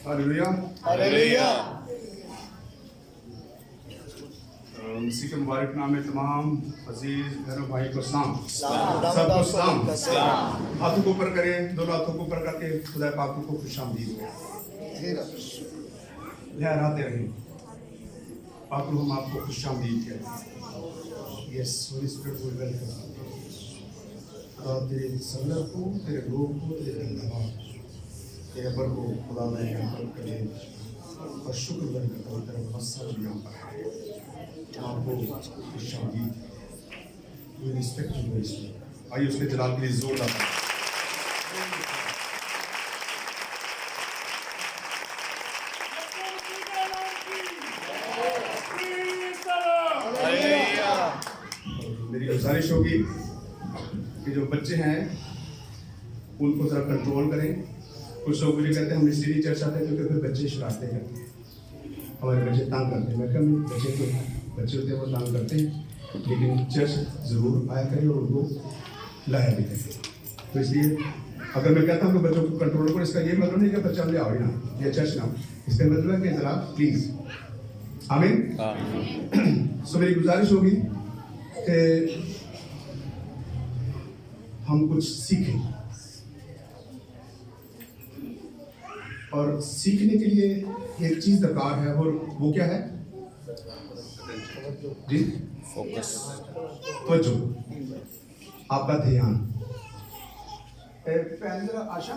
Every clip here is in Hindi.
हालेलुया। हालेलुया। मसीह के मुबारक नाम में तमाम अजीज बहनों भाई को सलाम। सलाम। सबको सलाम। सलाम। हाथों को ऊपर करें, दोनों हाथों को ऊपर करके खुदा पाक को खुशामदीद करें, लहराते रहें। पाक हम आपको खुशामदीद करें। Yes Holi spirit will welcome. तेरे सल्लर को, तेरे लोग को, तेरे धन्यवाद, तेरे पर को खुदा में वेलकम करें और शुक्र करता हूँ तेरा मसल भी यहाँ पर है। आपको खुशामदीद, वी रिस्पेक्ट यू इसलिए। आइए उसके जलाल के लिए जोर लगाएं। मेरी गुजारिश होगी कि जो बच्चे हैं उनको ज़रा कंट्रोल करें। कुछ लोग मुझे कहते हैं हम इसलिए नहीं चर्च आते क्योंकि फिर बच्चे शरारतें करते हैं, हमारे बच्चे तंग करते हैं। मैं कहा बच्चे तो बच्चे होते हैं वो तंग करते हैं, लेकिन चर्च ज़रूर आया करें और उनको लाया भी करें। तो इसलिए अगर मैं कहता हूँ कि बच्चों को कंट्रोल करो, इसका ये मतलब नहीं कि बच्चा मुझे आओ ही ना या चर्च ना, इसका मतलब है कि ज़रा प्लीज़। आमीन। सो मेरी गुजारिश होगी कि हम कुछ सीखें और सीखने के लिए एक चीज दरकार है, और वो क्या है जी? फोकस। तवज्जो, आपका ध्यान। जरा आशा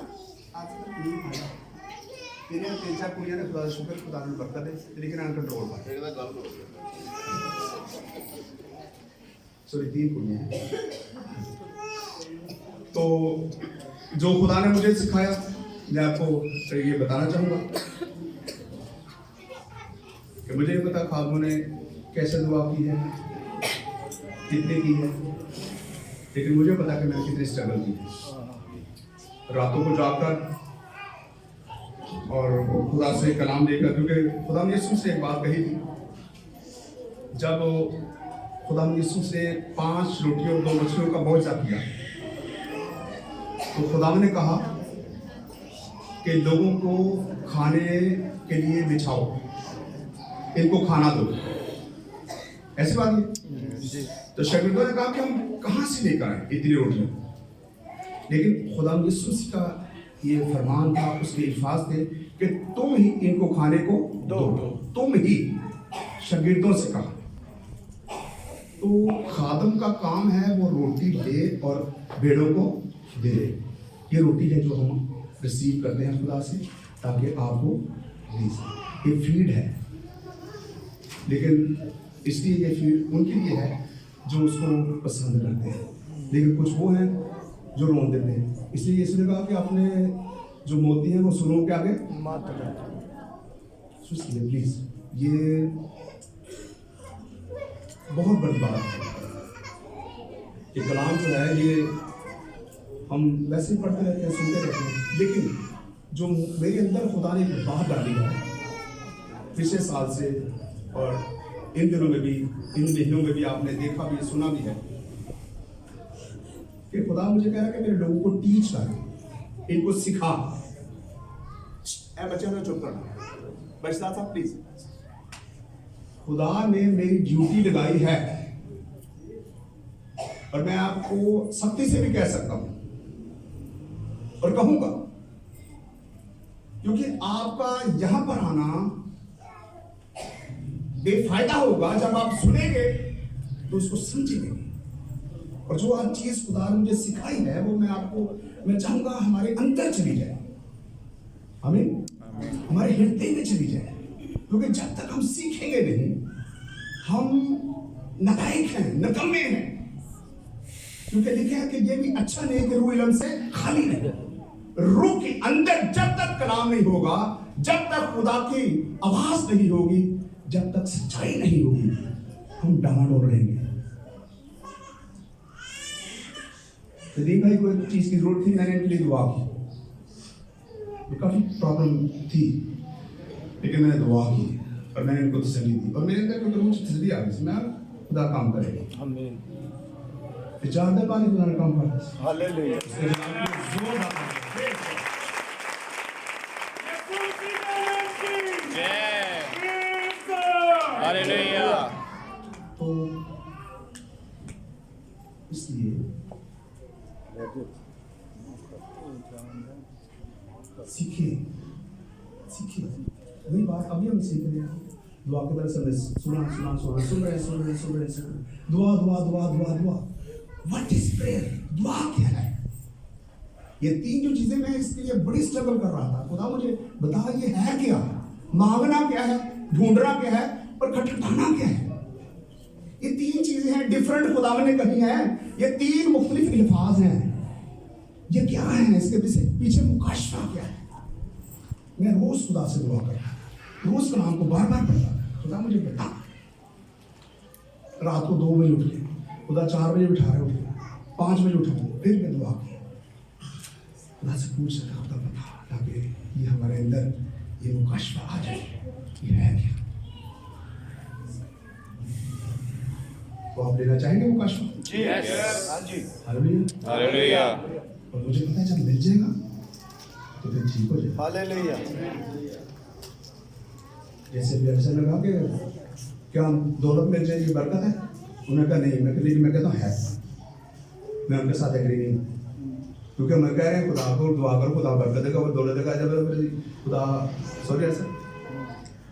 आज तक नहीं आया तेरे तीन चार कुड़ियां ने खुदा शुक्र खुदा ने बरकत दे, लेकिन अन कंट्रोल पर सॉरी 3 कुड़ियां हैं। तो जो खुदा ने मुझे सिखाया मैं आपको ये बताना चाहूँगा कि मुझे नहीं पता ख्वाबों ने कैसे दुआ की है, कितने की है, लेकिन मुझे पता कि मैंने कितनी स्ट्रगल की है, रातों को जागकर और खुदा से कलाम देकर। क्योंकि खुदा ने यीशु से एक बात कही थी, जब खुदा ने यीशु से 5 रोटियों और 2 मछलियों का मुआवजा किया, तो खुदा ने कहा कि लोगों को खाने के लिए बिछाओ, इनको खाना दो। ऐसी बात है। तो शागिर्दों ने कहा कि हम कहाँ से लेकर आए इतनी रोटियां, लेकिन खुदा यीशु का ये फरमान था, उसके अल्फाज थे कि तुम ही इनको खाने को दो। तुम ही शागिर्दों से कहा। तो खादम का काम है वो रोटी दे और भेड़ों को दे। ये रोटी है जो हम रिसीव करते हैं खुदा से ताकि आपको दे सके। ये फीड है, लेकिन इसलिए ये फीड उनके लिए है जो उसको पसंद करते हैं, लेकिन कुछ वो हैं जो रोन देते हैं। इसलिए इसने कहा कि आपने जो मोती हैं वो सुनो के आगे मत प्लीज। ये बहुत बड़ी बात है कि कलाम जो है ये हम वैसे ही पढ़ते रहते हैं, सुनते रहते हैं, लेकिन जो मेरे अंदर खुदा ने एक बात डाली है पिछले साल से और इन दिनों में भी, इन महीनों में भी आपने देखा भी सुना भी है कि खुदा मुझे कह रहा है कि मेरे लोगों को टीच कर, इनको सिखा। बच्चे ने चुप करना बचता था प्लीज। खुदा ने मेरी ड्यूटी लगाई है और मैं आपको सख्ती से भी कह सकता हूं और कहूंगा, क्योंकि आपका यहां पर आना बेफायदा होगा। जब आप सुनेंगे तो उसको समझेंगे, और जो आज चीज खुदा ने मुझे सिखाई है वो मैं चाहूंगा हमारे अंदर चली जाए, हमें हमारे हृदय में चली जाए। क्योंकि जब तक हम सीखेंगे नहीं, हम नालायक हैं, नकम्मे हैं। क्योंकि लिखा है कि ये भी अच्छा नहीं कि रूह इल्म से खाली रहे। रूह के अंदर जब तक कलाम नहीं होगा, जब तक खुदा की आवाज नहीं होगी, जब तक सच्चाई नहीं होगी, हम डामाडोल रहेंगे। सदीक भाई को एक चीज की जरूरत थी, मैंने इनके लिए दुआ की, तो काफी प्रॉब्लम थी, लेकिन मैंने दुआ की और मैंने इनको तसल्ली दी और मेरे अंदर कोई मुझे तसल्ली आ गई, मैं खुदा काम करेगा। आमीन। जानते पानी खुदा ने काम करा। हालेलुया। हालेलुया। तो इसलिए सीखिए, सीखिए। वही बात अभी हम सीख रहे हैं, दुआ की तरह से सुना सुना सुना सुन रहे दुआ दुआ दुआ दुआ दुआ। What is prayer? दुआ क्या है? ये तीन जो चीजें मैं इसके लिए बड़ी स्ट्रगल कर रहा था, खुदा मुझे बता ये है क्या, मांगना क्या है, ढूंढना क्या है और खटखटाना क्या है। ये तीन चीजें हैं, डिफरेंट खुदा ने कही है, ये तीन मुख्तलिफ अल्फाज हैं। ये क्या है, इसके पीछे मुकाशफा क्या है? मैं रोज खुदा से दुआ करता, रोज कलाम को बार बार पढ़ता, खुदा मुझे बता। रात को 2 बजे उठ गए, खुदा 4 बजे उठा रहे, उठ गए 5 बजे उठा, फिर मैं दुआ की, खुदा से पूछ सका, खुदा बता, ताकि ये हमारे अंदर ये मुकाशफा आ जाए, ये है क्या। तो आप लेना चाहेंगे मुकाशफा? यस। हाँ जी। हालेलुया। हालेलुया। और मुझे पता है जब मिल जाएगा तो फिर ठीक हो जाएगा। हालेलुया। जैसे भी अफसर ने कहा कि क्या दौलत मिल जाएगी, बरकत है, उन्होंने कहा नहीं, मैं कहता हूँ है। मैं उनके साथ एग्री नहीं, क्योंकि मैं कह रहे हैं खुदा को दुआ करो, खुदा बरकत देगा और दौलत देगा। जब खुदा सॉरी ऐसा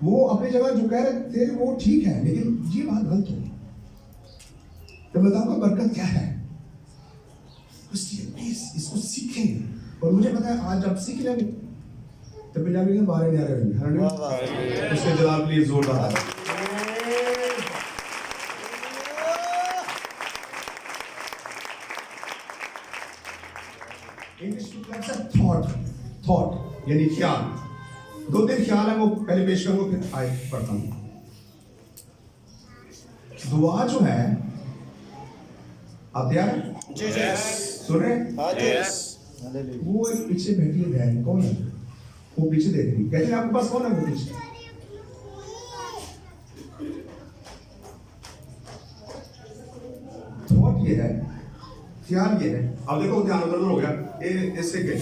वो अपनी जगह जो कह रहे थे वो ठीक है, लेकिन ये बात गलत होगी। तो बताऊंगा बरकत क्या है, प्लीज इसको सीखें। और मुझे पता है आज आप सीख लेंगे तो फिर जाके बाहर नहीं आ रहे, उसके जवाब के लिए जोरदार है। थॉट यानी ख्याल, 2-3 ख्याल है, वो पहले पेश करूंगा फिर आए पढ़ता हूं। दुआ जो है, आप तैयार हैं? सुन रहे हैं? हाँ जी। यस। हालेलुया। वो एक पीछे बैठी है बहन, कौन है वो? पीछे देख रही, कहते हैं आपके पास कौन है वो पीछे? थॉट ये है, ख्याल ये है। अब देखो ध्यान उधर हो गया, ये इससे गए,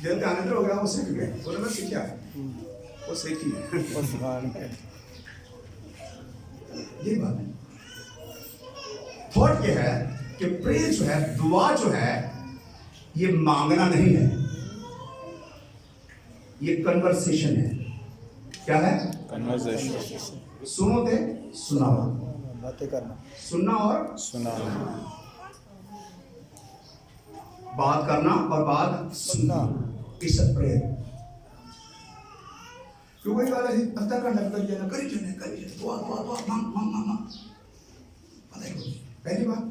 जब ध्यान इधर हो गया वो सीख गए, उन्होंने सीखा, वो सीखी और सुभान है। ये बात है। थॉट ये है कि प्रेयर जो है, दुआ जो है, ये मांगना नहीं है, ये कन्वर्सेशन है। क्या है? कन्वर्सेशन। सुनो थे सुनाओ, बातें करना। सुनना और सुनाना। बात करना और बात सुनना, इस प्रेयर। क्यों कोई बात ऐसी अद्धा घंटा कर जाना, करी जाने दुआ दुआ दुआ, मांग मांग मांग मांग, पता है। पहली बात।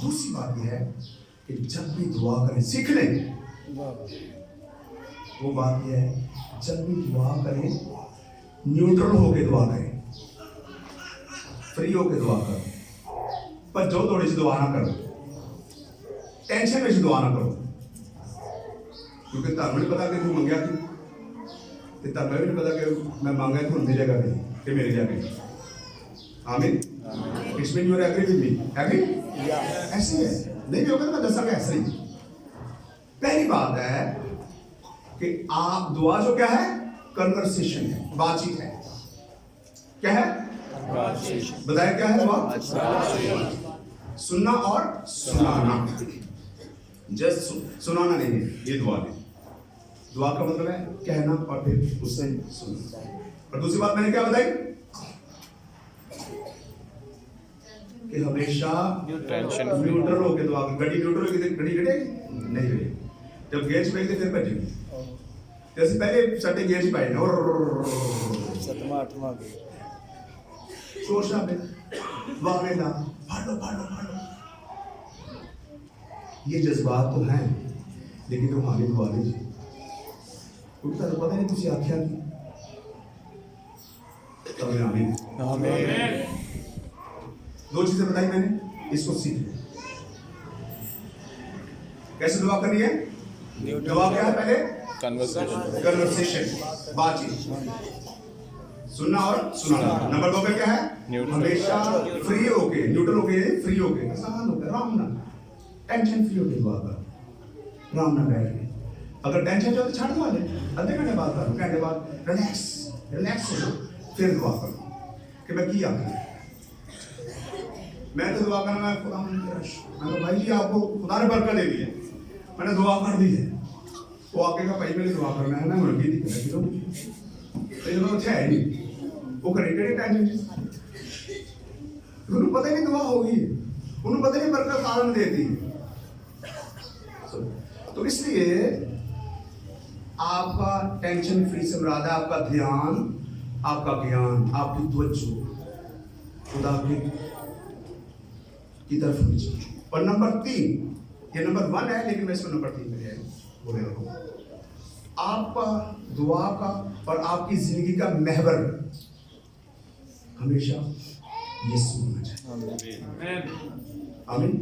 दूसरी बात यह है कि जब भी दुआ करें सीख लें, वो बात यह है जब भी दुआ करें न्यूट्रल होके दुआ करें, फ्री होके दुआ करो, पर जो थोड़ी सी दुआ ना करो, टेंशन में से दुआ ना करो, क्योंकि तुम्हें नहीं पता कि तू मंगया कि तुम्हें भी नहीं पता कि मैं मांगा तो मिलेगा नहीं कि मिल जाएगा। आमीन। इसमें you are agree with me? Agree? ऐसे है, नहीं भी होगा तो मैं दसांगा ऐसे ही। पहली बात है कि आप दुआ जो क्या है, कन्वर्सेशन है, बातचीत है। क्या है? बताया क्या है दुआ? सुनना और सुनाना। जस्ट सुनाना नहीं है ये दुआ है। दुआ का मतलब है कहना और फिर उससे सुनना। और दूसरी बात मैंने क्या बताई कि हमेशा न्यूट्रल होकर दुआ करो। गड्डी न्यूट्रल होगी तो गड्डी गिरेगी नहीं गिरेगी। जब गेयर पे फिर भजेगी, जैसे पहले सटे गेयर पाए और सतमा आठवां शोर पे वावेला भाड़ो भाड़ो भाड़ो, ये जज्बात तो हैं लेकिन रूहानी दुआ नहीं। क्योंकि तुझे पता नहीं तुझे आख्या की तब मैं आमीन। आमीन। दो चीजें बताई मैंने, इसको सीख लो। कैसे दुआ करनी है? दुआ क्या है? पहले Conversation. कन्वर्सेशन, बातचीत, सुनना और सुनाना। नंबर 2 पे क्या है? Neutral. हमेशा फ्री होके, न्यूट्रल होके, फ्री होके, आसान होके, आराम ना, टेंशन फ्री होके दुआ कर, आराम ना बैठ के। अगर टेंशन जो है तो छाड़ दो, आधे घंटे बाद करो, घंटे बाद रिलैक्स हो जाओ, फिर दुआ करो कि मैं क्या करूं। मैं तो दुआ करना, मैं खुदा मैंने भाई जी आपको खुदा ने बरकत दे दी है, मैंने दुआ कर दी है। वो आके का भाई मेरी दुआ करना है ना, मुर्गी दी करेगी तो ये तो अच्छा है नहीं, वो करेंगे टेंशन उन्हें पता ही नहीं दुआ होगी, उन्हें पता नहीं बरकत कारण देती। तो इसलिए आपका टेंशन फ्री से मुराद है आपका ध्यान, आपका ज्ञान, आपकी तवज्जो खुदा की तरफ होनी चाहिए। और नंबर 3, ये नंबर 1 है लेकिन मैं इसको नंबर 3 में बोले रहा हूं। आपका दुआ का और आपकी जिंदगी का महवर हमेशा यीशु होना चाहिए। आमीन।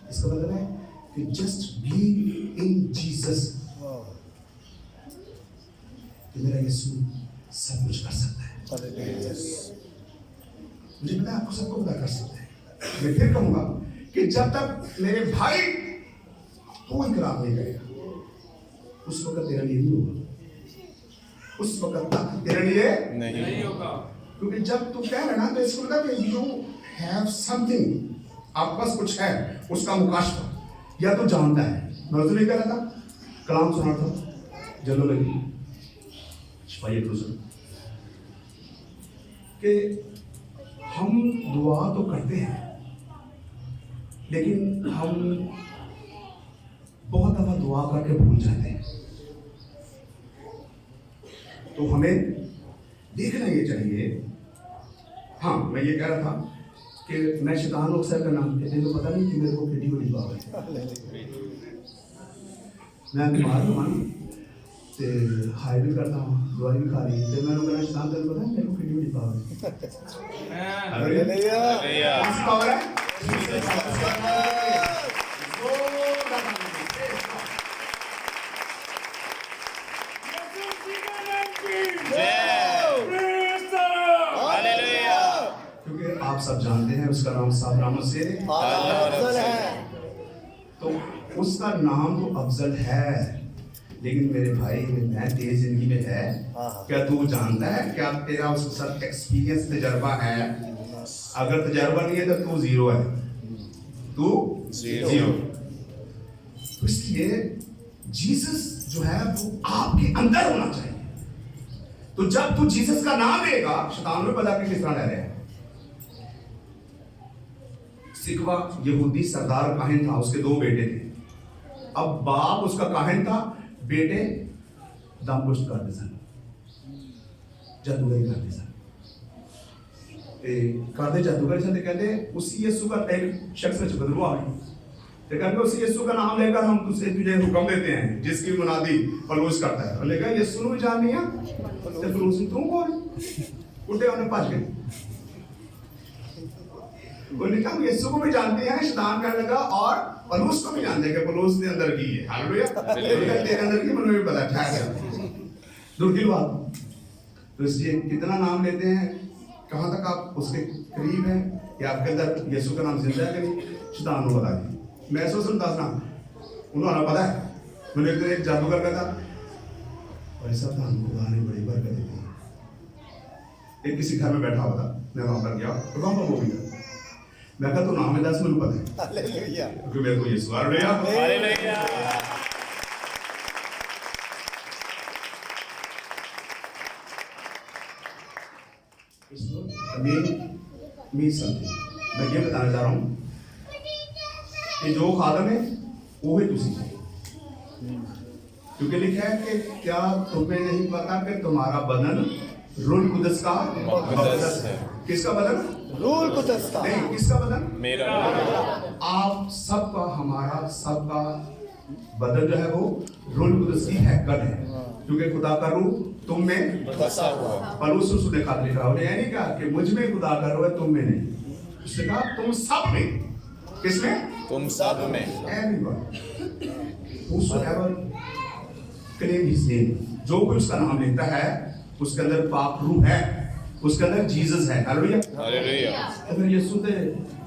इसका मतलब है कि जस्ट बी इन जीसस, कि मेरा यीशु सब कुछ कर सकता है। मुझे पता है आपको सबको पता कर सकता है। मैं फिर कहूंगा कि जब तक मेरे भाई तो इकरार नहीं करेगा उस वक्त तेरा लिए नहीं होगा, उस वक्त तक तेरे लिए नहीं होगा। क्योंकि जब तू कह रहा ना तो इसको मतलब कि यू हैव समथिंग, आपके पास कुछ है, उसका मुकाशफा या तो जानता है। मैं तो नहीं कह रहा था, कलाम सुना था जलो लगी शिफाई कि हम दुआ तो करते हैं लेकिन हम बहुत दफा दुआ करके भूल जाते हैं। तो हमें देखना ये चाहिए। हाँ, मैं ये कह रहा था कि मैं शैतान अक्सर का नाम कहते हैं तो पता नहीं कि मेरे को किडी बड़ी बात है। मैं बीमार हुआ ते हाई भी करता हूँ, दवाई भी खा रही है, तो मैं लोग शैतान तेरे पता है मेरे को किडी बड़ी बात है। हालेलुया। कौन सी पावर है? क्योंकि आप सब जानते हैं उसका नाम सात नामों से अफजल है। तो उसका नाम तो अफजल है, लेकिन मेरे भाई मैं तेरी जिंदगी में है, क्या तू जानता है? क्या तेरा उसके साथ एक्सपीरियंस तजर्बा है? अगर तजर्बा नहीं है तो तू जीरो है, तू जीरो। तो इसलिए जीसस जो है वो आपके अंदर होना चाहिए। तो जब तू जीसस का नाम लेगा, शैतान में पता कि किस तरह रह रहे हैं। सिकवा यहूदी सरदार काहिन था, उसके 2 बेटे थे। अब बाप उसका काहिन था, बेटे दमपुष्ट करते सन, जादूगरी करते सन। करते जादूगरी सन, कहते उसी यीशु का एक शख्स में बदलू आ गई, तो कहते उसी यीशु का नाम लेकर हम तुझे हुक्म देते हैं जिसकी मुनादी पलूस करता है। और लेकर यीशु ने जान लिया तो पलूस तुम कौन? उठे उन्हें पास गए। उन्होंने कहा यीशु को भी जानते हैं, शैतान कहने लगा, और पलूस को भी जानते हैं कि पलूस ने अंदर की है। हालेलुया। तेरे अंदर की मुझे भी पता है। दूर की बात। तो इसलिए कितना नाम लेते हैं, कहां तक आप उसके करीब हैं, या आपके अंदर यीशु का नाम जिंदा है कि नहीं, शैतान को बता दी। मैं सोच रहा था उन्होंने पता है, मैंने एक दिन एक जादूगर का था, भाई साहब था खुदा ने बड़ी बरकत दी। एक किसी घर में बैठा हुआ था, मैं वहां पर गया, तो वहां पर वो भी था। मैं कहा तो नाम है 10 मुझे पता है, हालेलुया। क्योंकि मेरे को यीशु हालेलुया। मैं ये बताना चाह रहा हूं कि जो खादम है वो है तुसी, क्योंकि लिखा है कि क्या तुम्हें नहीं पता कि तुम्हारा बदन रूल कुदस का मुकद्दस है। किसका बदन? रूल कुदस का। नहीं, किसका बदन? मेरा आप सबका, हमारा सबका बदन जो है वो रूल कुदस की हैकल है। क्योंकि खुदा का रूह तुम में बसा हुआ पलूस उसने लिखा उन्हें यह नहीं कहा कि मुझ में खुदा का रूह है तुम में नहीं, उसने कहा तुम सब में। किसमें? तुम सब में। Everyone. Whosoever claim his name, जो कोई उसका नाम लेता है उसके अंदर पाक रूह है, उसके अंदर जीसस है। हालेलुया। हालेलुया। अगर यीशु ते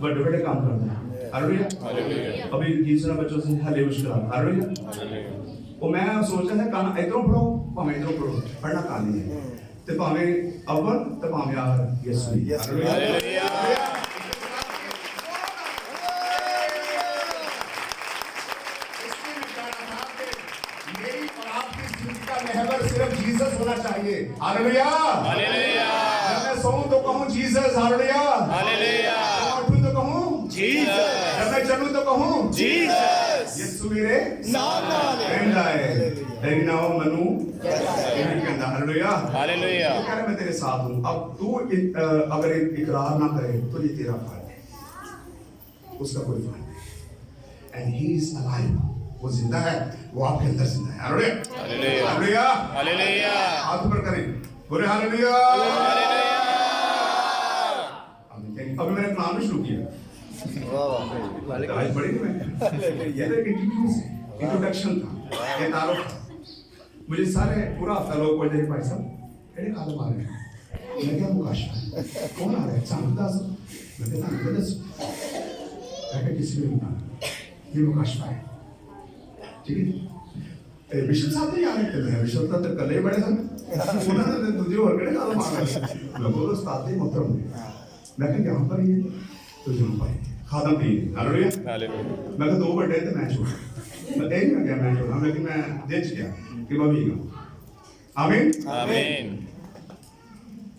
बड़े बड़े काम करता है। हालेलुया। हालेलुया। अभी तीसरा बच्चों से हले मुश्किल। हालेलुया। हालेलुया। वो मैं सोचता था काना इधरों पढ़ो भावें इधरों पढ़ो पढ़ना कहानी है ते भावें अव्वल ते भावें आखिर यीशु। हालेलुया। मेरी और आपकी जिंदगी का महवर सिर्फ जीसस होना चाहिए। हालेलुया। हालेलुया। जब मैं सोऊं तो कहूं जीसस। हालेलुया। हालेलुया। जब मैं उठूं तो कहूं जीसस। जब मैं चलूं तो कहूं जीसस। यीशु मेरे नाम नाल कहता है तेरी नाम मनु यही कहता। हालेलुया। हालेलुया। तो कह रहा मैं तेरे साथ हूं। अब तू अगर इकरार ना करे तो ये तेरा फल है, उसका कोई फल नहीं। एंड ही इज अलाइव, वो जिंदा है, वो आपके अंदर जिंदा है। हालेलुया। हालेलुया। हालेलुया। हालेलुया। हाथ ऊपर करें, बोले हालेलुया। अभी मैंने कलाम शुरू किया, वाह आज बड़ी मैं ये तो एक इंट्रोडक्शन था, ये तारुफ था। मुझे सारे पूरा हफ्ता लोग बोलते हैं भाई साहब एड़े काल मार रहे हैं। मैं क्या मुकाशा कौन आ रहा है सांगदा सब मैं कहता हूं दस मैं किसी ने बता ये मुकाशा है ठीक है। विशल साहब नहीं आ रहे थे, मैं विशल साहब तो कल ही बड़े थे उन्होंने तुझे और केड़े काल मार रहे मैं बोलो उस्ताद ही मोहतरम मैं कहा यहाँ पर ही है तो यहाँ पर खादम भी है। हालेलुया। हालेलुया। मैं कहा 2 बड़े थे मैं छोड़ा, मैं एक में गया मैं छोड़ा, लेकिन मैं देख गया कि मैं भी गया। आमीन। आमीन।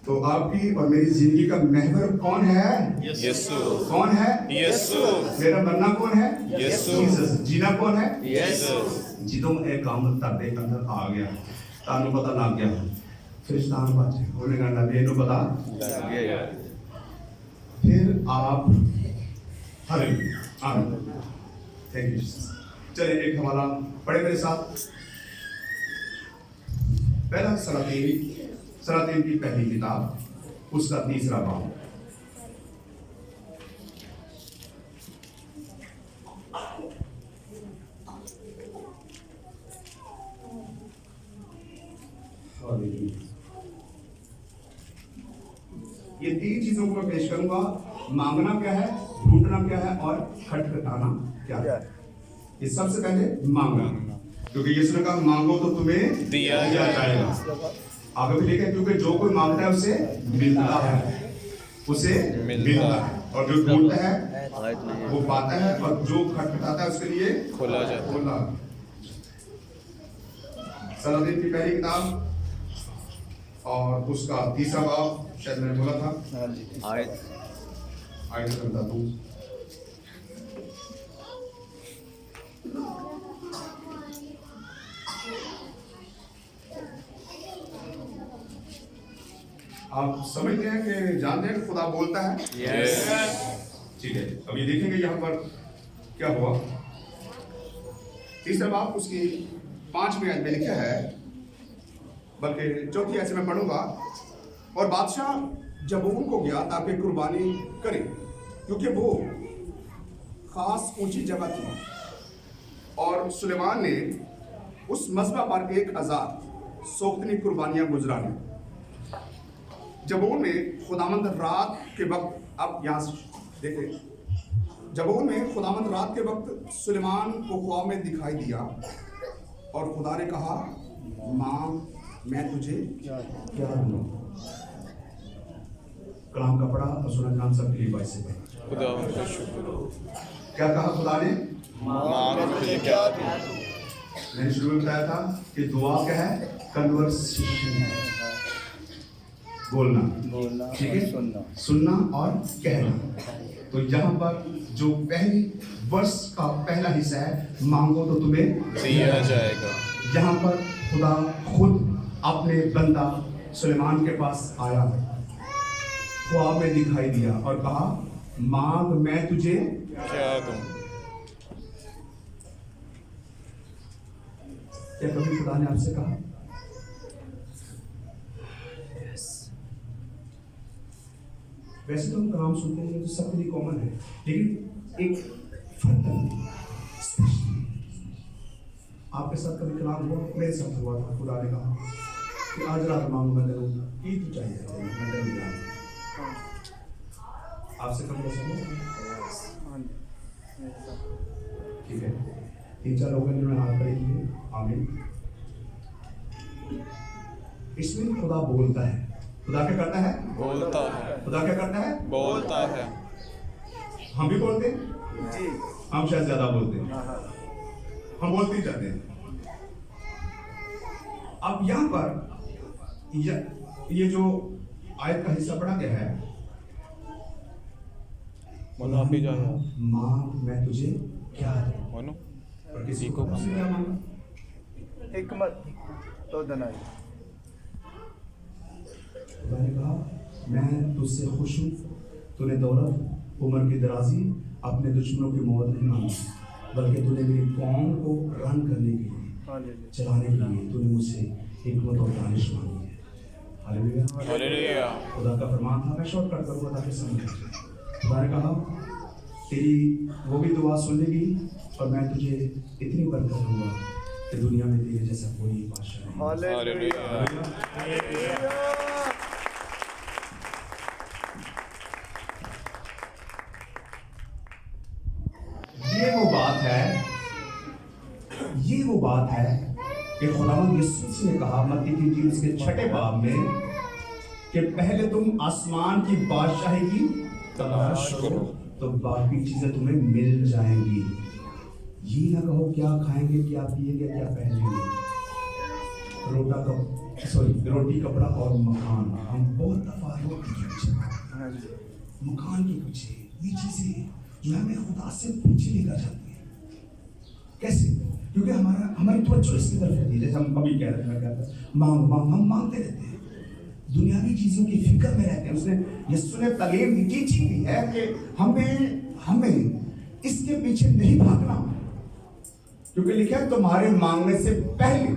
तो आपकी और मेरी जिंदगी का महवर कौन है? यीशु। कौन है? यीशु। मेरा मरना कौन है? यीशु। जीसस। जीना कौन है? यीशु। ਜਦੋਂ ਇਹ ਕੰਮ ਤੁਹਾਡੇ ਅੰਦਰ ਆ ਗਿਆ ਤੁਹਾਨੂੰ ਪਤਾ ਲੱਗ ਗਿਆ ਫਰਿਸ਼ਤਾਨ ਬਾਜੇ ਉਹਨੇ ਕਹਿੰਦਾ ਵੀ ਇਹਨੂੰ ਪਤਾ लग गया। फिर आप हालेलुया आमीन थैंक यू जीसस। चलिए एक हवाला पढ़े मेरे साथ। पहला सलातीन की पहली किताब उसका 3रा बाब। ये 3 चीजों को मैं पेश करूंगा। मांगना क्या है, ढूंढना क्या है और खटखटाना क्या है। ये सबसे पहले मांगना, क्योंकि यीशु ने कहा मांगो तो तुम्हें दिया जाएगा। आगे भी लिखा क्योंकि जो कोई मांगता है उसे मिलता है, उसे मिलता है, और जो ढूंढता है वो पाता है, और जो खटखटाता है उसके लिए खोला जाता है। खुला। सलातीन की पहली किताब और उसका 3रा बाब, शायद मैंने बोला था आयत बता दूं। आप समझते हैं कि जानते हैं कि खुदा बोलता है। यस। ठीक है, अब ये देखेंगे यहाँ पर क्या हुआ। 3रा बाब उसकी 5वीं आयत में लिखा है, बल्कि 4थी आयत से मैं पढ़ूंगा। और बादशाह जबून को गया ताकि कुर्बानी करे, क्योंकि वो खास ऊंची जगह थी, और सुलेमान ने उस मज़बा पर 1000 सोख्तनी कुर्बानियां गुजरानी। जबून में खुदामंद रात के वक्त, अब यहाँ से देखें, जबून में खुदामंद रात के वक्त सुलेमान को ख्वाब में दिखाई दिया, और खुदा ने कहा मांग मैं तुझे क्या दूंगा। कलाम का पढ़ा और सुना कलाम सबके लिए बाइस से पढ़ा। खुदा का शुक्र। क्या कहा खुदा ने? मांग तुझे क्या दूं। मैंने शुरू में बताया था कि दुआ क्या है? कन्वर्सेशन है, बोलना, ठीक है, सुनना और कहना। तो यहाँ पर जो पहली वर्ष का पहला हिस्सा है मांगो तो तुम्हें दिया जाएगा। यहाँ पर खुदा खुद अपने बंदा सुलेमान के पास आया, ख्वाब में दिखाई दिया और कहा मांग मैं तुझे क्या दूं। क्या कभी खुदा ने आपसे कहा वैसे तो हम कलाम सुनते हैं तो सबके लिए कॉमन है, लेकिन एक फर्क आपके साथ कभी कलाम हुआ, मेरे साथ हुआ था। खुदा ने कहा कि आज रात मांगो मैं करूँगा, की तू चाहिए मैं डर गया। आपसे कम कैसे हुआ? ठीक है, 3-4 लोगों ने जिन्होंने हाथ खड़े किए, आमीन। इसमें खुदा बोलता है। खुदा क्या करता है? बोलता है। खुदा क्या करता है? बोलता है। हम भी बोलते हैं जी। हम शायद ज्यादा बोलते हैं, हाँ। हम बोलते ही जाते हैं। अब यहाँ पर ये जो आयत का हिस्सा पढ़ा गया है, मनो आप ही जाओ। मांग मैं तुझे क्या दूं? मनो और किसी को मुझसे क्या मांगा? हिकमत तो दनाई। खुदा ने कहा मैं तुझसे खुश हूँ, तूने दौलत, उम्र की दराजी, अपने दुश्मनों की मौत नहीं मांगी, बल्कि तूने मेरी कौम को रन करने के लिए, चलाने के लिए तूने मुझसे हिकमत और दानिश मांगी है। हालेलुया। हालेलुया। खुदा का फरमान था, मैं शॉर्टकट करूँगा ताकि समझ आ जाए। खुदा ने कहा तेरी वो भी दुआ सुन लेगी और मैं तुझे इतनी बरकत दूंगा कि दुनिया में तेरे जैसा कोई बादशाह नहीं। हालेलुया। ये वो बात है कि खुदावंद यीशु ने कहा मत्ती की इंजील के 6 बाब में कि पहले तुम आसमान की बादशाही की तलाश करो तो बाकी चीजें तुम्हें मिल जाएंगी। ये ना कहो क्या खाएंगे, क्या पिएंगे, क्या पहनेंगे, रोटी कपड़ा और मकान। हम बहुत दफा रोटी के पीछे, मकान के पीछे, ये चीजें जो हमें खुदा से पीछे लेकर जाती है। कैसे? क्योंकि हमारी तवज्जो इसकी तरफ होती है। जैसे हम कभी कह रहे थे, मैं कहता मांग हम मांगते रहते हैं, दुनियावी चीजों की फिक्र में रहते हैं। उसने यीशु ने तालीम दी दी है कि हमें इसके पीछे नहीं भागना, क्योंकि लिखा है तुम्हारे मांगने से पहले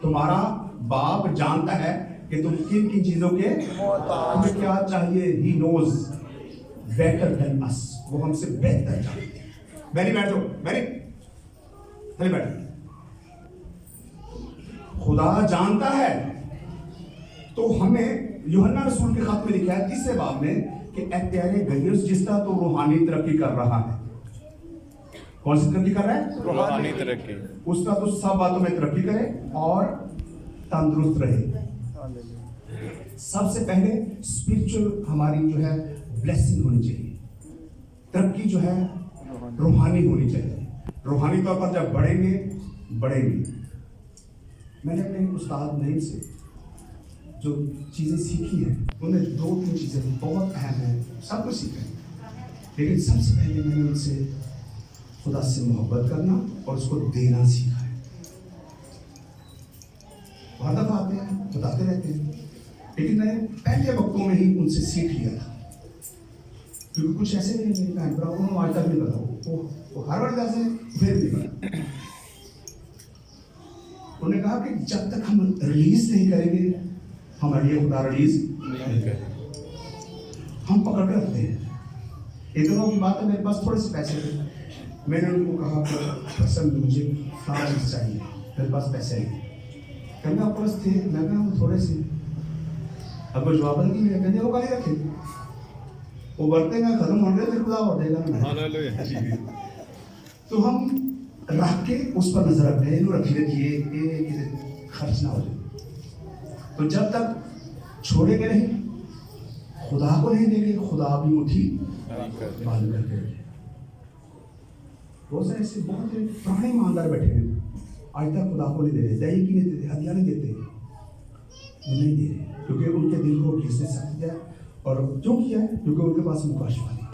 तुम्हारा बाप जानता है कि तुम किन किन चीजों के तुम्हें क्या चाहिए। He knows better than us, वो हमसे बेहतर जानते हैं। मैंने बैठो खुदा जानता है। तो हमें यूहन्ना रसूल के खत में लिखा है 3 बाब में कि ए प्यारे गैयुस जिसका तो रूहानी तरक्की कर रहा है। कौन सी तरक्की कर रहा है? रूहानी तरक्की। उसका तो सब बातों में तरक्की करे और तंदुरुस्त रहे। सबसे पहले स्पिरिचुअल हमारी जो है ब्लेसिंग होनी चाहिए, तरक्की जो है रूहानी होनी चाहिए। रूहानी तौर पर जब बढ़ेंगे। मैंने अपने उस्ताद नईम से जो चीज़ें सीखी हैं उनमें 2-3 चीज़ें बहुत अहम हैं। सब कुछ सीखा है, लेकिन सबसे पहले मैंने उनसे खुदा से मोहब्बत करना और उसको देना सीखा है। बहुत दफा आते हैं, बताते रहते हैं, लेकिन मैंने पहले वक्तों में ही उनसे सीख लिया था। क्योंकि कुछ ऐसे नहीं मेरे बहन भरा उन्होंने आज तक नहीं पता, वो हर बार से फिर नहीं पता। उन्होंने कहा कि जब तक हम रिलीज नहीं करेंगे हमारे लिए खुदा रिलीज नहीं करेगा। हम पकड़ के रखते हैं। एक दिनों की बात है, मेरे पास थोड़े से पैसे थे। मैंने उनको कहा पसंद मुझे फ्लावर चीज चाहिए, मेरे पास पैसे नहीं। कहने आपके पास थे? मैं कहा वो थोड़े से। अब वो जवाब नहीं मेरे, कहने वो गाली रखे, वो बढ़ते ना खत्म हो गए, फिर खुदा और देगा। तो हम रख के उस पर नजर रखते हैं, रखिए खर्च ना हो जाए। तो जब तक छोड़ेंगे नहीं, खुदा को नहीं देंगे, खुदा भी मुट्ठी बांध करके रखे। बहुत सारे ऐसे बहुत पुराने ईमानदार बैठे हैं, आज तक खुदा को नहीं दे रहे, दही की नहीं देते, हदिया नहीं देते, वो नहीं दे रहे क्योंकि उनके दिल को किसने सक दिया। और जो किया है क्योंकि उनके पास मुकाशवा नहीं,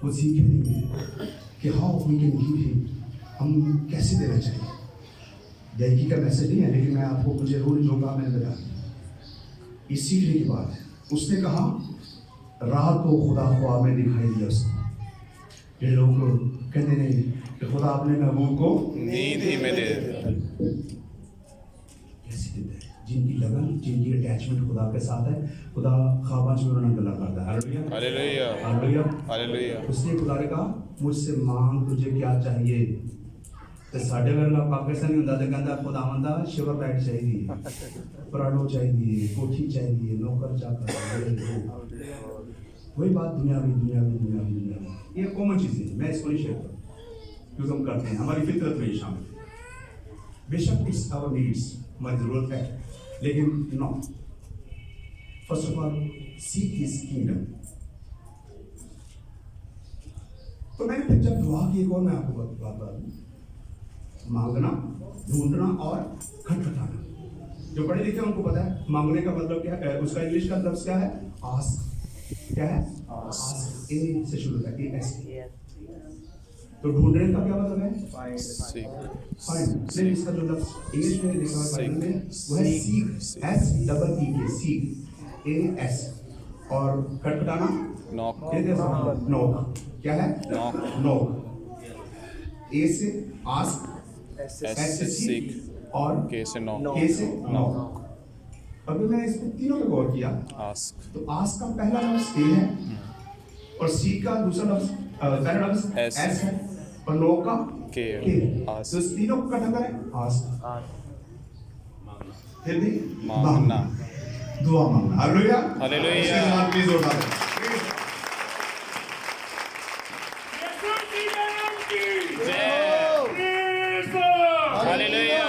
वो सीखे नहीं कि how we can give him, हम कैसे देना चाहिए। दही का मैसेज नहीं है, लेकिन मैं आपको मुझे रोज जो कहा मैंने बता दिया, ये सीखने की बात है। उसने कहा रात को खुदा ख्वाब में दिखाई दिया उसको। ये लोग कहते नहीं कि खुदा अपने महबूब को नींद ही में दे देता। कैसे देता है? जिनकी लगन, जिनकी अटैचमेंट खुदा के साथ है, खुदा ख्वाबां च उन्होंने गल्लां करदा है। Hallelujah hallelujah hallelujah. हालेलुया उसने खुदा ने कहा मुझसे मांग तुझे क्या चाहिए। तो साढ़े वर्गा पाकिस्तानी हुंदा ते कहंदा खुदावंदा शिवर बैग चाहिए, पराठो चाहिए, कोठी चाहिए, नौकर चाकर, वही बात दुनियावी। ये कॉमन चीज़ें हैं, मैं इसको नहीं शेयर करूँ क्योंकि हम करते हैं, हमारी फितरत में ये शामिल है। बेशक इट्स आवर नीड्स, हमारी ज़रूरत है, लेकिन no, first of all seek his kingdom. तो मैंने फिर जब दुआ की, एक और मैं आपको बात बता दूं, मांगना, ढूंढना और खटखटाना। जो पढ़े लिखे उनको पता है मांगने का मतलब क्या है, उसका इंग्लिश का लफ्ज क्या है, आस्क। क्या है, आस्क। ए से शुरू होता है, ए एस। तो ढूंढने का क्या मतलब है, सीख फाइंड। लेकिन इसका जो लफ्ज इंग्लिश में लिखा हुआ है बाइबल में वो है सीक, एस डबल ई के, सीक, ए एस। और खटखटाना, नॉक नॉक। क्या है, नॉक। नॉक। ए से आस्क, एस एस से से सीख, सीक और के से नॉक, के से नॉक। अभी मैंने इस पे तीनों पे गौर किया। आस्क, तो आस्क का पहला लफ्ज ए है और सी का दूसरा लफ्ज पहला लफ्ज एस एस है और नो का के। तो इस तीनों को इकट्ठा करें, आस्क। फिर भी मांगना, दुआ मांगना। Hallelujah hallelujah. इसके साथ प्लीज उठा दें। हालेलुया।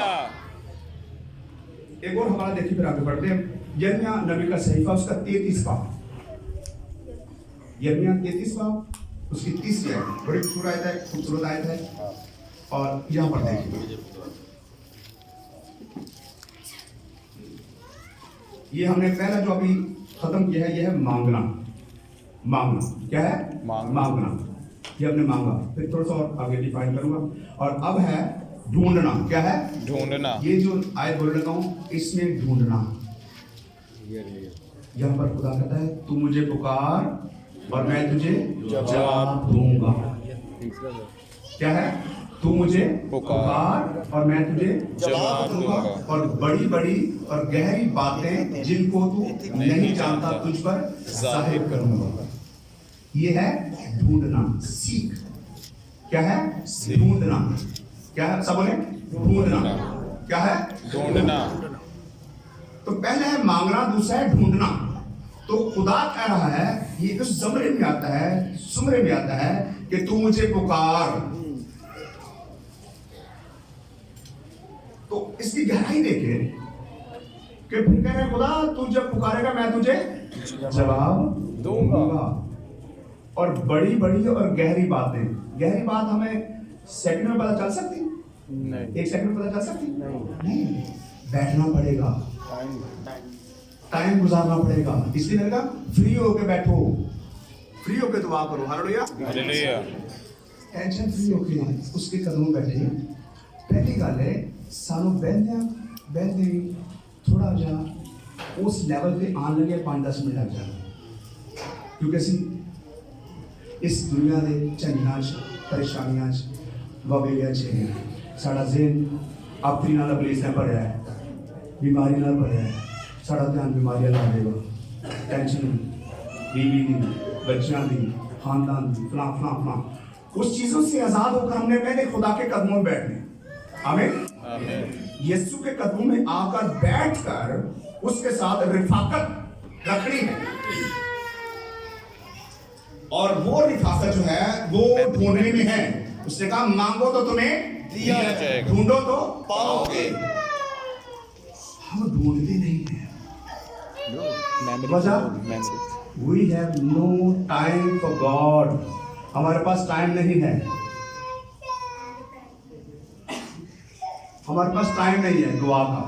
एक और हमारा देखिए, फिर आगे बढ़ते हैं। यिर्मयाह नबी का सहीफा, उसका 33 बाब, यिर्मयाह 33 बाब, उसकी 30 आयत, बड़ी खूबसूरत आयत है। और यहाँ पर देखिए, ये हमने पहला जो अभी खत्म किया है, यह है मांगना। मांगना क्या है, मांगना। ये हमने मांगा, फिर थोड़ा सा और आगे डिफाइन करूंगा। और अब है ढूंढना। क्या है, ढूंढना। ये जो आयत बोल रहा हूँ, इसमें ढूंढना। यहाँ पर खुदा कहता है तू मुझे पुकार और मैं तुझे जवाब दूंगा। क्या है, तू मुझे पुकार और मैं तुझे जवाब दूंगा और बड़ी बड़ी और गहरी बातें जिनको तू नहीं जानता तुझ पर जाहिर करूंगा। ये है ढूंढना, सीख। क्या है, ढूंढना। क्या है, सब बोले, ढूंढना। क्या है, ढूंढना। तो पहले है मांगना, दूसरा है ढूंढना। तो खुदा कह रहा है, ये उस जमरे में आता है, सुमरे में आता है कि तू मुझे पुकार। तो इसकी गहराई देखे कि फिर कह रहे खुदा तू जब पुकारेगा मैं तुझे जवाब दूंगा। और बड़ी बड़ी और गहरी बातें, गहरी बात हमें सेकंड में पता चल सकती नहीं, एक सेकंड में पता चल सकती नहीं। बैठना पड़ेगा, टाइम गुजारना पड़ेगा। इसलिए मैंने कहा फ्री होके बैठो, फ्री होके दुआ करो। Hallelujah hallelujah. टेंशन फ्री होके उसके कदमों बैठे। पहली गल है सानू बहते थोड़ा जा उस लेवल पे आने लगे 5-10 मिनट लग जाए, क्योंकि असी इस दुनिया के झंझां परेशानियां वबेलियां च साड़ा ज़हन अपनी नाल अबलीस ने भरिया है, बीमारी नाल भरिया है। साड़ा ध्यान बीमारियां ला देगा, टेंशन बीवी की, बच्चों की, खानदान की, फलां फलां फलां। उस चीज़ों से आज़ाद होकर हमने पहले खुदा के कदमों में बैठने। आमीन। यीशु के कदमों में आकर बैठकर उसके साथ रिफाकत रखनी है। और वो रिफाकत जो है वो ढूंढने में है। उसने कहा मांगो तो तुम्हें दिया जाएगा, ढूंढो तो पाओगे। हम ढूंढते नहीं हैं। We have no time for God. हमारे पास टाइम नहीं है, हमारे पास टाइम नहीं है दुआ का।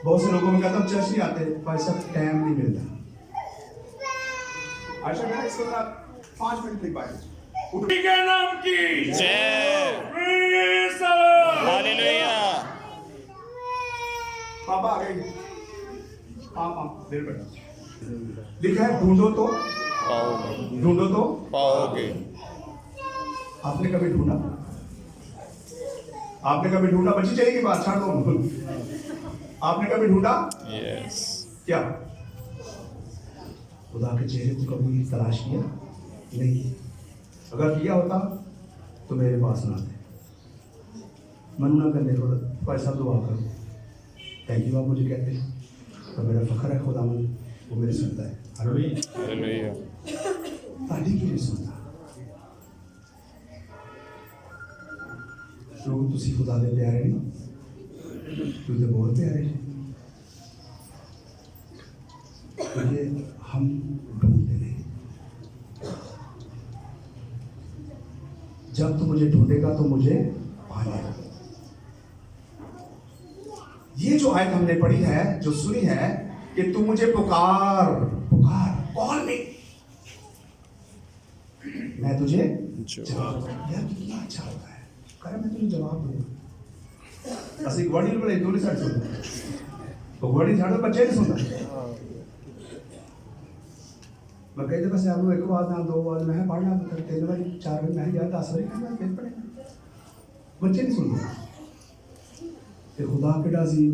बहुत से लोगों में कहता हम चर्च नहीं आते, पैसा टाइम नहीं मिलता। आशा करना इसके बाद 5 मिनट लिख पाए। के नाम की जय। हालेलुया। पापा आ गई। हाँ देर बेटा। लिखा है ढूंढो तो पाओगे, ढूंढो तो पाओगे। आपने कभी ढूंढा? आपने कभी ढूंढा, बच्ची चलेगी बात, छाड़ दो। आपने कभी ढूंढा Yes. क्या? खुदा के चेहरे को कभी तलाश किया? नहीं। अगर किया होता तो मेरे पास ना आते। मन ना करने को पैसा दुआ करो, थैंक यू आप मुझे कहते हैं, तो मेरा फख्र है खुदावन वो मेरे सुनता है। हालेलुया। Hallelujah. ताली के लिए सुनता लोग, तुसी खुदा दे प्यारे नहीं, तू तो बहुत प्यारे है। तुझे हम ढूंढते नहीं, जब तू मुझे ढूंढेगा तो मुझे पाएगा। ये जो आयत हमने पढ़ी है, जो सुनी है कि तू मुझे पुकार पुकार, कॉल मी, मैं तुझे जवाब दूंगा। यार कितना अच्छा होता है, करे मैं तुझे जवाब दूंगा। असली वर्डिंग बोले दोनों साइड सुनता, तो वर्डिंग झाड़ो बच्चे नहीं सुनता। मैं कई दफा से आप लोग एक बात ना दो बात मैं पढ़ना करते हैं, भाई 4 बजे मैं गया 10 बजे मैं फिर पढ़ेगा, बच्चे नहीं सुनते। ते खुदा के डाज़ीम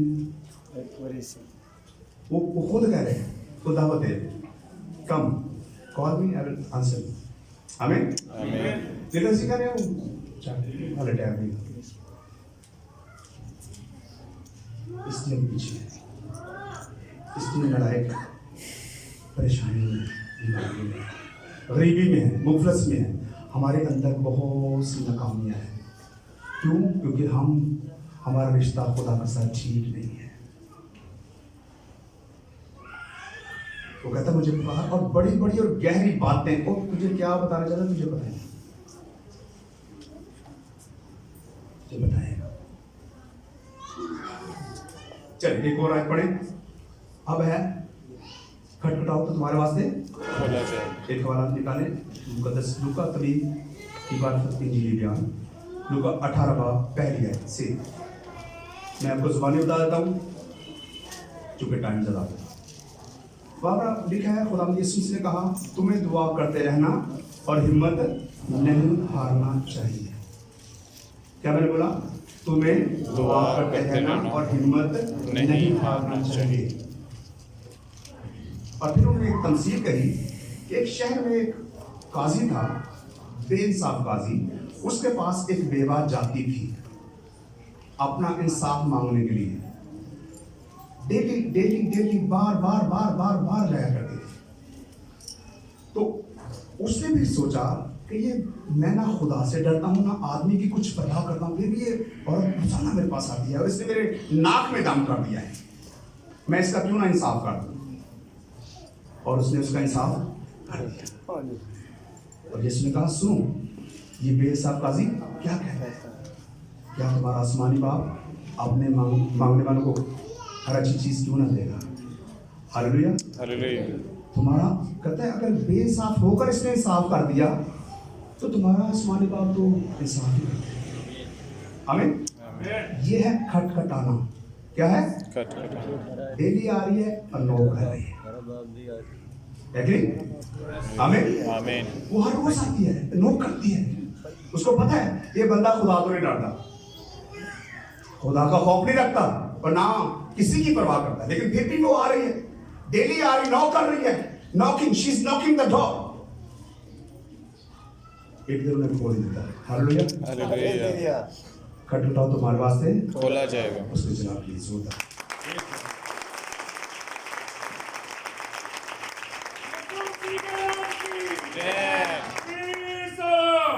वो खुद कह रहे हैं, खुदा बते come call me I will answer. आमीन Amen. लेकिन सीखा रहे हो चल वाले टाइम नहीं, इसलिए हम पीछे हैं, इसलिए लड़ाई परेशानी में, बीमारी में, गरीबी में है, मुफलस में है, हमारे अंदर बहुत सी नाकामियाँ हैं। क्यों? क्योंकि हमारा रिश्ता खुदा के साथ ठीक नहीं है। वो कहता मुझे बाहर, और बड़ी बड़ी और गहरी बातें, और तुझे क्या बताना चाहता तुझे बताएगा, तुझे बताएगा। चल एक और आज पढ़े। अब है खटखटाओ तो तुम्हारे वास्ते खोला जाए। एक हवाला निकाले, मुकद्दस लूका तभी इबारत इंजीली बयान, लूका 18 बाब पहली आयत से। मैं आपको ज़ुबानी बता देता हूँ चूंकि टाइम ज़्यादा है। वहाँ लिखा है, खुदा यीशु ने कहा तुम्हें दुआ करते रहना और हिम्मत नहीं हारना चाहिए। क्या मैंने बोला? तुम्हें दुआ करते रहना और हिम्मत नहीं हारना चाहिए। और फिर उन्होंने एक तमसील कही कि एक शहर में एक काजी था, बेइंसाफ काजी, उसके पास एक बेवा जाती थी अपना इंसाफ मांगने के लिए। डेली डेली डेली बार बार बार बार बार जाया करती थी। तो उसने भी सोचा कि ये मैं ना खुदा से डरता हूँ ना आदमी की कुछ परवाह करता हूँ, फिर भी ये औरत रोजाना मेरे पास आती है और इसने मेरे नाक में दम कर दिया है, मैं इसका क्यों ना इंसाफ कर दूँ। और उसने उसका इंसाफ कर दिया। और जिसने कहा सुनो ये बेइंसाफ काजी क्या कहता है, क्या तुम्हारा आसमानी बाप अपने मांगने वालों को हर अच्छी चीज क्यों ना देगा। Hallelujah hallelujah. तुम्हारा कहता है अगर बेइंसाफ होकर इसने इंसाफ कर दिया तो तुम्हारा आसमानी बाप तो इंसाफ ही करता है। आमीन। ये है खटखटाना। क्या है? खटखटा। डेली आ रही है और नोक कर रही है। आमीन। आमीन। वो हर रोज आती है, नोक करती है। उसको पता है ये बंदा खुदा तो नहीं डरता, खुदा का खौफ नहीं रखता और ना किसी की परवाह करता, लेकिन फिर भी वो आ रही है, डेली आ रही, नॉक कर रही है, knocking, she is knocking the door. एक दिन उन्हें खोल देता है। Hallelujah hallelujah. खटखटाओ तुम्हारे वास्ते खोला जाएगा। उसके जनाब प्लीज होता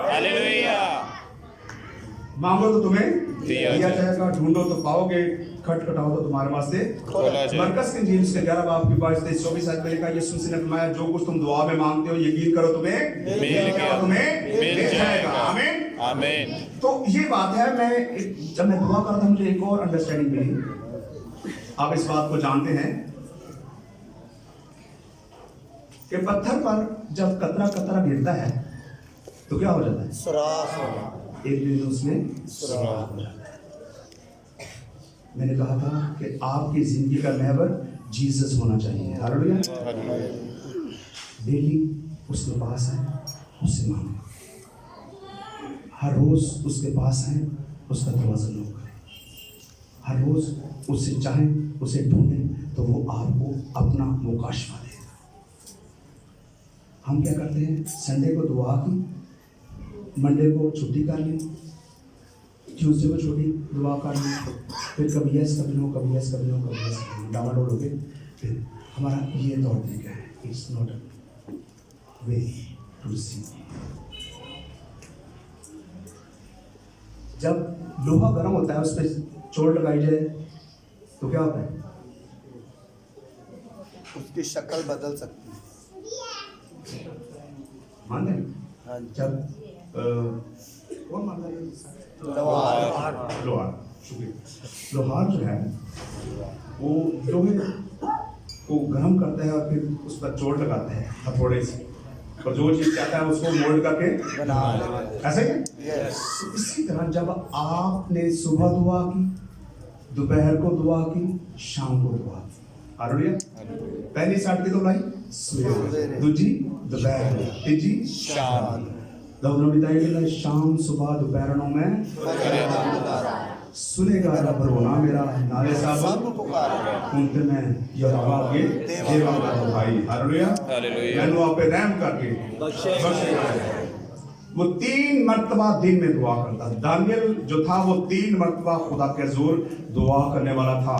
हालेलुया। मांगो तो तुम्हें दिया दिया जाएगा, ढूंढो तो पाओगे, खटखटाओ तो तुम्हारे वास्ते खोला जाएगा। मरकस की इंजील उसके 11 बाब की 22-24 आयत में लिखा है, यीशु ने फरमाया जो कुछ तुम दुआ में मांगते हो यकीन करो तुम्हें मिल गया, तुम्हें मिल जाएगा। आमीन। आमीन। तो ये बात है, जब मैं दुआ करता मुझे एक और अंडरस्टैंडिंग मिली। आप इस बात को जानते हैं कि पत्थर पर जब कतरा कतरा गिरता है तो क्या हो जाता है? सुराख होना। एक दिन उसमें सुराख हो जाता है। मैंने कहा था कि आपकी जिंदगी का महवर जीसस होना चाहिए। हालेलुया। डेली उसके पास है, उससे मांगो, हर रोज उसके पास है, उसका दरवाज़ा नॉक करें, हर रोज़ उससे चाहें, उसे ढूंढें तो वो आपको अपना मुकाशफा देगा। हम क्या करते हैं, संडे को दुआ की, मंडे को छुट्टी कर ली, ट्यूसडे को छुट्टी दुआ कर ली, फिर कभी यस कभी नो, कभी यस कभी नो, कभी यस कभी नो, डामाडोल हो गए। फिर हमारा ये तौर तरीका है, it's not a way to receive. जब लोहा गर्म होता है, उस पर चोट लगाई जाए तो क्या होता है? उसकी शक्ल बदल सकती है। मानते हैं? हाँ जी। जब कौन मानता है? लोहार। लोहार, शुक्रिया। लोहार जो है वो लोहे को गर्म करता है और फिर उस पर चोट लगाता है हथौड़े से, और जो चीज़ चाहता है उसको मोल्ड करके बना लेता है। ऐसे ही है? यस। इसी तरह जब आपने सुबह दुआ की, दोपहर को दुआ की, शाम को दुआ की, हालेलुया। पहली साठ की दुआई सवेरे, दूजी दोपहर, तीजी शाम। दाऊद नबी बताइए शाम सुबह दोपहर में सुनेगा रब रोना मेरा, नाले साहब उनते में यहोवा के देवा का भाई, हालेलुया। हालेलुया। मैं दुआ पे रहम करके बख्शेगा। वो 3 मर्तबा दिन में दुआ करता। दानियल जो था वो 3 मर्तबा खुदा के हुजूर दुआ करने वाला था,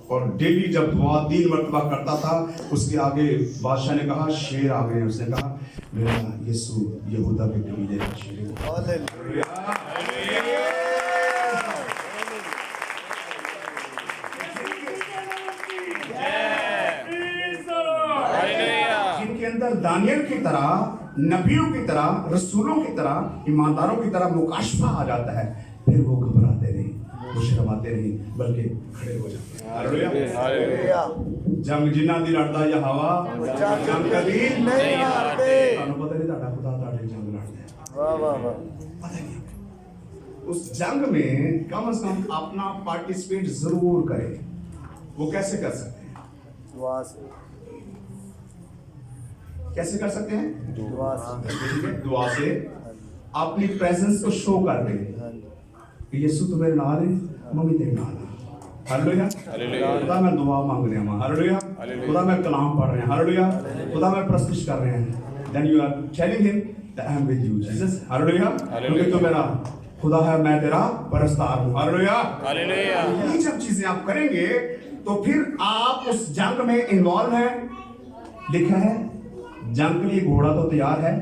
और डेली जब दुआ 3 मर्तबा करता था, उसके आगे बादशाह ने कहा शेर आ गए। उसने कहा मेरा यीशु यहूदा के कबीले का शेर है। हालेलुया। हालेलुया। जिनके अंदर दानियल की तरह, नबियों की तरह, रसूलों की तरह, ईमानदारों की तरह मुकाशफा आ जाता है, फिर वो घबराते नहीं, वो शर्माते नहीं, बल्कि खड़े हो जाते हैं। हालेलुया। हालेलुया। जंग जिन्ना दी लड़दा या हवा जंग कदी नहीं हारते। ਤੁਹਾਨੂੰ पता नहीं ਤੁਹਾਡਾ खुदा ਤੁਹਾਡੇ जंग लड़ता है, वाह वाह वाह। पता नहीं। उस जंग में कम से कम अपना पार्टिसिपेट जरूर करें। वो कैसे कर सकते हैं? दुआ से। कैसे कर सकते हैं? दुआ से। ठीक है, दुआ से अपनी प्रेजेंस को शो कर दें हाँ जी। कि यीशु तो मेरे नाल है, मम्मी तेरे नाल है। हालेलुया। हालेलुया। खुदा मैं दुआ मांग रहे हैं, हालेलुया। हालेलुया। खुदा मैं कलाम पढ़ रहे हैं, हालेलुया। खुदा मैं प्रस्तुत कर रहे हैं, then you are telling him that I am with you Jesus, hallelujah. क्योंकि तो मेरा खुदा है, मैं तेरा परस्तार हूं, हालेलुया। हालेलुया। ये जब चीजें आप करेंगे तो फिर आप उस जंग में इन्वॉल्व हैं। लिखा है जंग के लिए घोड़ा तो तैयार है,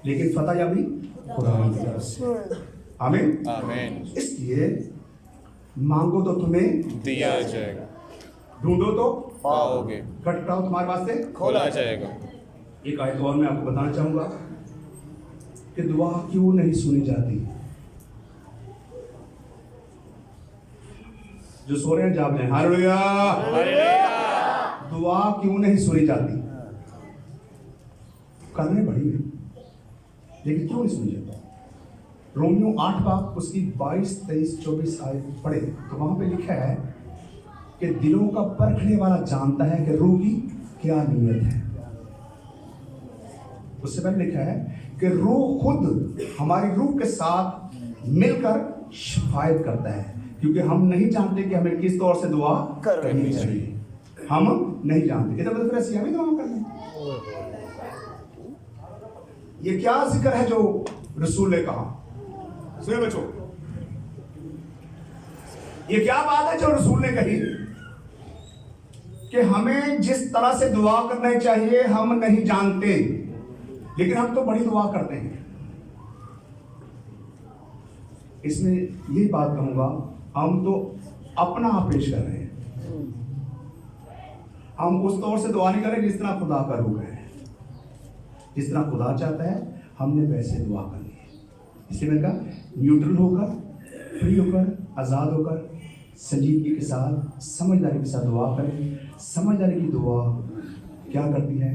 लेकिन फतह याबी खुदा की तरफ से। आमीन। आमीन। इसलिए मांगो तो तुम्हें दिया जाएगा, ढूंढो तो पाओगे, खटखटाओ तुम्हारे वास्ते खोला जाएगा। एक आयत और मैं आपको बताना चाहूंगा कि दुआ क्यों नहीं सुनी जाती। जो सो रहे हैं जाग लें, हालेलुया। दुआ क्यों नहीं सुनी जाती? करने बड़ी है, लेकिन क्यों नहीं सुनी जाती? रोमियो 8 बाब उसकी 22, 23, 24 आयत पढ़े तो वहां पे लिखा है कि दिलों का परखने वाला जानता है कि रूह की क्या नीयत है। उससे पहले लिखा है कि रूह खुद हमारी रूह के साथ मिलकर शिफायत करता है, क्योंकि हम नहीं जानते कि हमें किस तौर से दुआ करनी चाहिए। हम नहीं जानते, इधर मतलब फिर ऐसी हमें दुआ करनी। ये क्या जिक्र है जो रसूल ने कहा? सुनिए बच्चों, ये क्या बात है जो रसूल ने कही कि हमें जिस तरह से दुआ करना चाहिए हम नहीं जानते, लेकिन हम तो बड़ी दुआ करते हैं। इसमें यही बात कहूंगा, हम तो अपना पेश कर रहे हैं। हम उस तौर से दुआ नहीं कर रहे जिस तरह खुदा का रूह है। जिस तरह खुदा चाहता है हमने वैसे दुआ करनी है। इसलिए मैंने कहा न्यूट्रल होकर, फ्री होकर, आज़ाद होकर, संजीदगी के साथ, समझदारी के साथ दुआ करें। समझदारी की दुआ क्या करती है?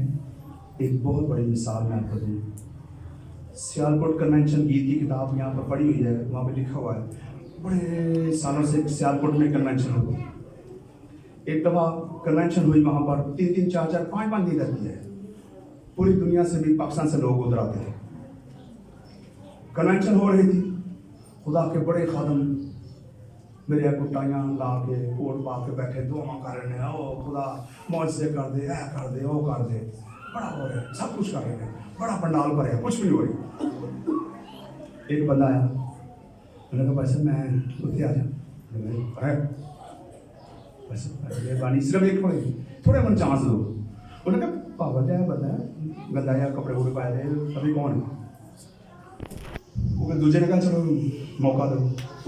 एक बहुत बड़ी मिसाल मैं आपको दूँ। सियालकोट कन्वेंशन गीत की किताब यहाँ पर पढ़ी हुई है, वहाँ पर लिखा हुआ है बड़े सालों से सियालकोट में कन्वेंशन हुई। एक दफ़ा कन्वेंशन हुई, वहाँ पर 3-3, 4-4, 5-5 दिन रहती है। पूरी दुनिया से भी, पाकिस्तान से लोग उधर आते हैं। कन्वेंशन हो रही थी, खुदा के बड़े खादम मेरे कुटाइयां ला के कोट पा के बैठे दुआ कर रहे हैं, ओ खुदा मौज से कर दे, ऐ कर दे, ओ कर दे, बड़ा हो रहा है, सब कुछ कर रहे हैं, बड़ा पंडाल भरे, कुछ भी नहीं हो रही। एक बंदा आया, मैंने कहा भाई साहब मैं उत्थे आ जा, बस बानी सिर्फ एक थोड़े मन चांस दो। उन्होंने कहा पापा क्या बंदा है गंदा या कपड़े वपड़े पाए थे, अभी कौन है? वो दूसरे ने कहा चलो मौका दो।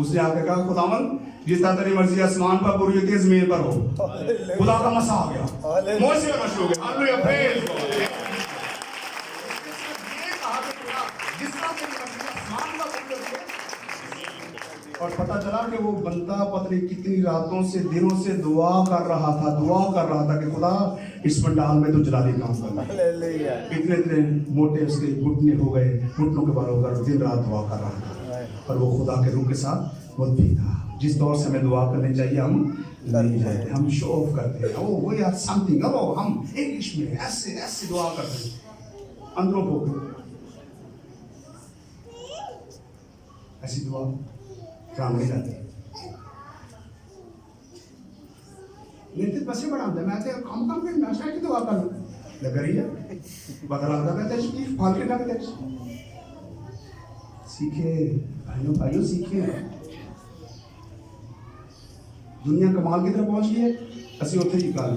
उसने आके कहा खुदावन जिस तरह तेरी मर्जी आसमान पर पूरी होती है जमीन पर हो। खुदा का मसा आ गया, मौज से करना शुरू हो गया। Hallelujah, praise God. जिस तरह तेरी मर्जी आसमान पर पूरी होती है। और पता चला कि वो बंदा पत्नी कितनी रातों से दिनों से दुआ कर रहा था कि खुदा इस पंडाल में तो जलाली काम करना। इतने मोटे उसके घुटने हो गए, घुटनों के बाल होकर दिन रात दुआ कर रहा था। पर वो खुदा के रूह के साथ बहुत भी था। जिस दौर से हमें दुआ करनी चाहिए हम नहीं जाते, हम शो ऑफ करते हैं। ओ वो यार समथिंग, अब हम इंग्लिश में ऐसे ऐसे दुआ करते हैं, अंदरों को ऐसी दुआ काम नहीं जाती। मेरे तो बसे बड़ा होता है, मैं तो काम के नाश्ता की दुआ कर लग रही है, बदला होता है तशरीफ फाल के लग तक सीखे भाइयों सीखे। दुनिया कमाल की तरफ पहुंच गई है, असि उत्थे ही कर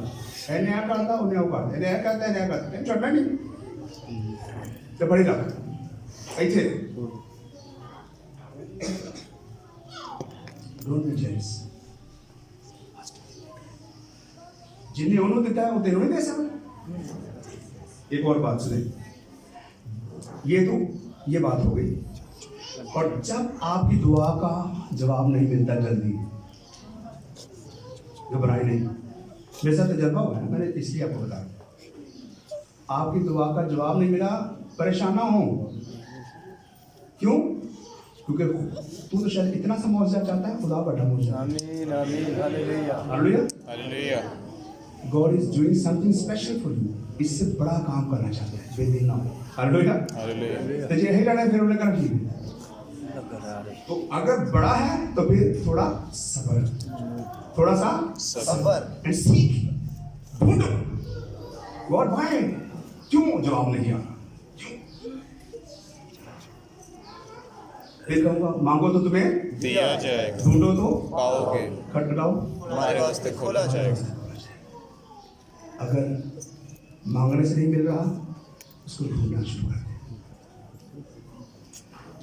एने आ करता उन्हें वो करता, एने आ करता टाइम छोड़ना नहीं तो बड़ी लग ऐसे डोंट बी जेलस। जिन्हें उन्होंने देता है वो तेनों नहीं दे सकता। एक और बात सुने, ये बात हो गई। और जब आपकी दुआ का जवाब नहीं मिलता जल्दी, घबराए नहीं। मेरे साथ तजर्बा हुआ है, मैंने इसलिए आपको बताया। आपकी दुआ का जवाब नहीं मिला, परेशान ना हो। क्यों? क्योंकि तू तो शायद इतना सा मौजूदा चाहता है, खुदा बड़ा मौजूदा। आमीन आमीन hallelujah hallelujah. Hallelujah. God is doing something special for you. इससे बड़ा काम करना चाहता है, बेदीना। हालेलुया। हालेलुया। तो ये है लड़ा फिर उन्हें कर दी। तो अगर बड़ा है तो फिर थोड़ा सब्र, थोड़ा सा सबर एंड सीख, ढूंढो। गॉड भाई क्यों जवाब नहीं आ रहा? फिर कहूँगा मांगो तो तुम्हें दिया जाएगा, ढूंढो तो पाओगे, खटखटाओ हमारे वास्ते खोला जाएगा। अगर मांगने से नहीं मिल रहा, उसको ढूंढना शुरू कर दे।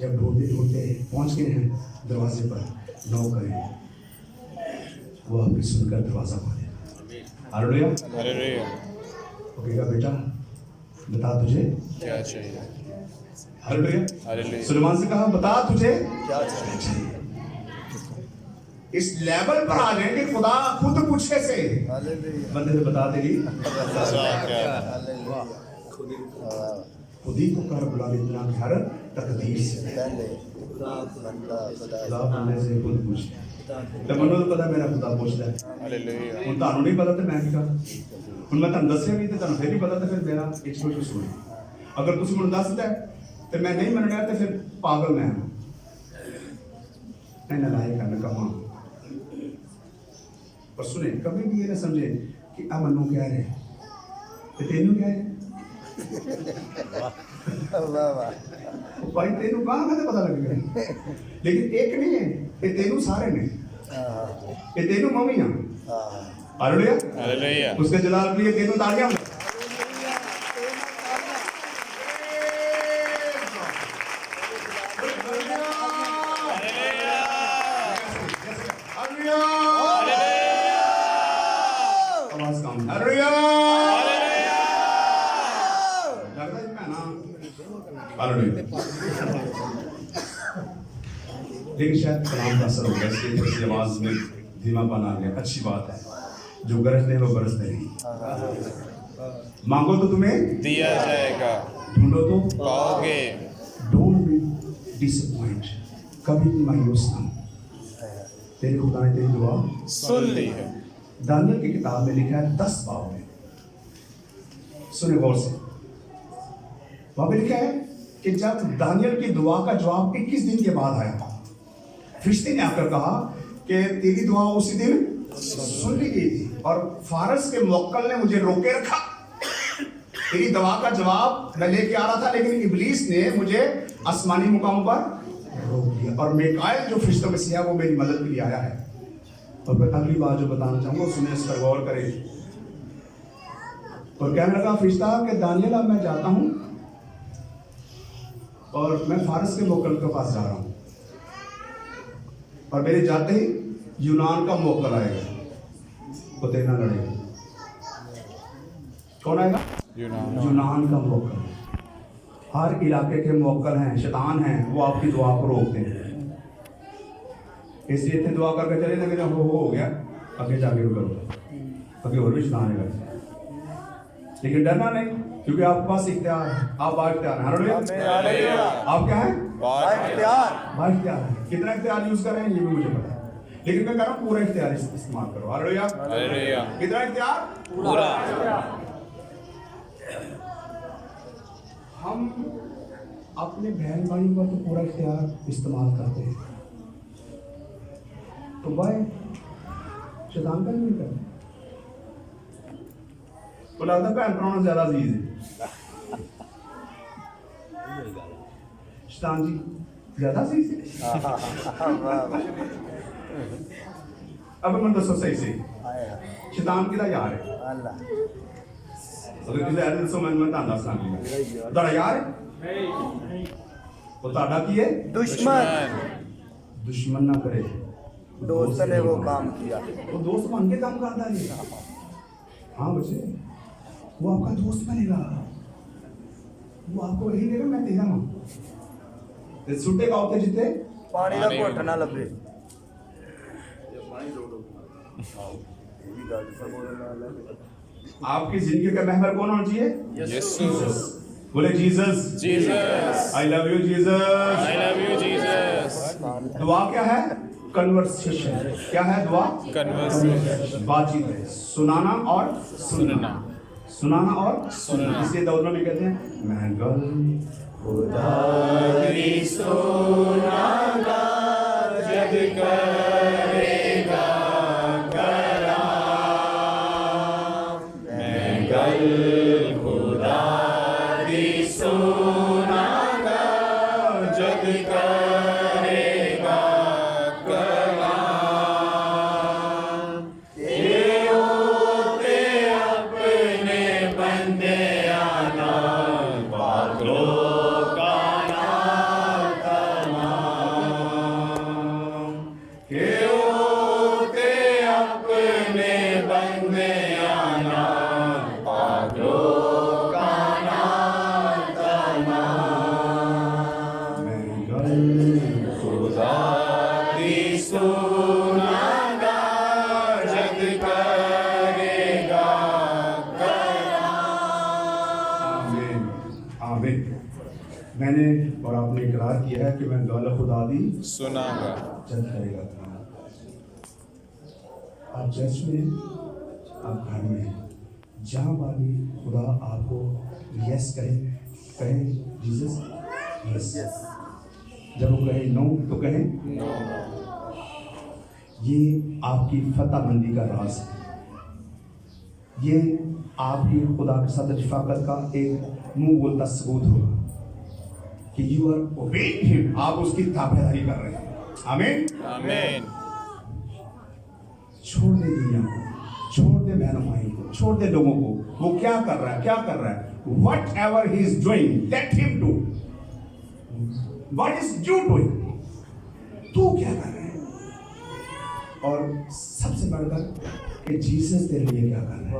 जब ढूंढते ढूंढते पहुंच गए हैं दरवाजे पर, नॉक करें, वो आपकी सुनकर दरवाजा खोले। हालेलुया। हालेलुया। वो कहेगा बेटा बता तुझे क्या चाहिए? हालेलुया। हालेलुया। सुलेमान से कहा बता तुझे क्या चाहिए। इस लेवल पर आ जाएंगे खुदा खुद पूछे से हालेलुया बंदे से बता देगी हालेलुया खुद ही को कर बुला लेना घर तकदीर से पहले बंदा खुदा खुदा बंदे से खुद पूछे। तो मनो तो पता मेरा खुदा पूछता है, हालेलुया। ਹੁਣ ਤੁਹਾਨੂੰ ਨਹੀਂ ਪਤਾ ਤੇ ਮੈਂ ਕੀ ਕਰਾਂ? ਹੁਣ ਮੈਂ ਤੁਹਾਨੂੰ ਦੱਸਿਆ ਵੀ ਤੇ ਤੁਹਾਨੂੰ ਫਿਰ ਹੀ ਪਤਾ ਤੇ ਫਿਰ ਮੇਰਾ ਐਕਸਪੀਰੀਅੰਸ ਸੁਣੋ। ਅਗਰ ਤੁਸੀਂ ਮੈਨੂੰ ਦੱਸਦਾ ਤੇ ਮੈਂ ਨਹੀਂ ਮੰਨਣਾ ਤੇ ਫਿਰ ਪਾਗਲ ਮੈਂ ਹਾਂ। ਇਹਨਾਂ ਲਾਇਕ ਕਰਨ ਕਮਾ। पर सुने कभी भी ये ना समझे कि अब मनु कह रहे तो तेनू क्या है वाह वाह भाई तेनू कहाँ का पता लगेगा। लेकिन एक नहीं है, ये तेनू सारे ने, ये तेनू मम्मी है। हालेलुया। हालेलुया। उसके जलाल के लिए तेनू तालियां। लेकिन शायद कलाम का असर होगा, इसलिए थोड़ी सी आवाज में धीमापन आ गया। अच्छी बात है, जो गरजते हैं वो बरसते नहीं। मांगो तो तुम्हें दिया जाएगा, ढूंढो तो पाओगे। डोंट बी डिसअपॉइंट, कभी भी मायूस ना हो। तेरे खुदा ने तेरी दुआ सुन ली है। दानियल की किताब में लिखा है 10 बाब में, सुने गौर से। वहां पे लिखा है कि जब दानियल की दुआ का जवाब 21 दिन के बाद आया, फरिश्ते ने आकर कहा कि तेरी दुआ उसी दिन सुन ली गई थी और फारस के मुवक्किल ने मुझे रोके रखा। तेरी दवा का जवाब मैं लेके आ रहा था, लेकिन इब्लीस ने मुझे आसमानी मुकाम पर रोक दिया। और मिकाईल जो फरिश्तों में से है वो मेरी मदद के लिए आया है। और फिर अगली बात जो बताना चाहूंगा सुने, इस पर गौर करें। और कहने लगा फरिश्ता कि दानियल अब मैं जाता हूं और मैं फारस के मुवक्किल के पास जा रहा हूं, और मेरे जाते ही यूनान का मुवक्किल आएगा, वो तेरे नाल लड़ेगा। कौन आएगा? यूनान का मुवक्किल। हर इलाके के मुवक्किल हैं, शैतान हैं, वो आपकी दुआ को रोकते हैं। इसलिए इतने दुआ करके चले ना कि हो गया, आगे जाके करो, आगे और भी शैतान आएगा। लेकिन डरना नहीं, क्योंकि आपके पास इख्तियार है। आप बाइख्तियार हैं। हालेलुया। आप क्या हैं? बाइख्तियार हैं। कितना इख्तियार यूज कर रहे हैं ये भी मुझे पता है, लेकिन मैं कह रहा हूँ पूरा इख्तियार इस्तेमाल करो। हालेलुया। कितना इख्तियार? पूरा। हम अपने बहन भाई पर तो पूरा इख्तियार इस्तेमाल करते हैं, तो भाई शैतान का नहीं करते। तो लगता है भैन भराना ज्यादा अजीज है, शैतान जी ज्यादा अजीज है। अब मैं दसो सही से शैतान किदा यार है? अगर किसी ऐसे दसो मैं तां दस लांगी ताड़ा यार है, वो ताड़ा की है दुश्मन। दुश्मन ना करे, दोस्त ने वो काम किया, वो दोस्त बन के काम करता है। हाँ बच्चे, वो आपका दोस्त बनेगा, वो आपको यही देगा मैं तेरा मां सुटे का होते जिते पानी का घोट ना लगे। आपकी जिंदगी का महवर कौन होना चाहिए? यीशु। बोले Jesus. Jesus. I love you Jesus. I love you Jesus. दुआ क्या है? कन्वर्सेशन। क्या है दुआ? कन्वर्सेशन। बातचीत है, सुनाना और सुनना, सुनाना और सुनना। इसलिए दाऊद में कहते हैं मैं गल खुदा दी सुनागा जब करेगा कलाम, मैं गल खुदा दी सुनागा जब करेगा कलाम। ये होते अपने बंदे आना पागलों का नाम तमाम। ये होते अपने बंदे आना पागलों का नाम तमाम। मैं गल खुदा दी सुनागा जब करेगा आमीन। आमीन। मैंने और आपने इकरार किया है कि मैं गल खुदा दी सुनागा जब करेगा। आप चर्च में, आप घर में, जहाँ पर भी खुदा आपको यस कहे जीसस यस। जब वो कहे नो तो कहे नो। ये आपकी फतहमंदी का राज है। ये आपकी खुदा के साथ रफाकत का एक मुंह बोलता सबूत होगा कि यू आर ओबेइंग हिम, आप उसकी ताबेदारी कर रहे हैं। आमीन। आमीन। छोड़ दे दुनिया को, छोड़ दे बहनों भाई को, छोड़ दे लोगों को। वो क्या कर रहा है, क्या कर रहा है? What ever he is doing let him do. What is you doing? तू क्या कर रहा है? और सबसे बढ़कर कि जीसस तेरे लिए क्या कर रहा है?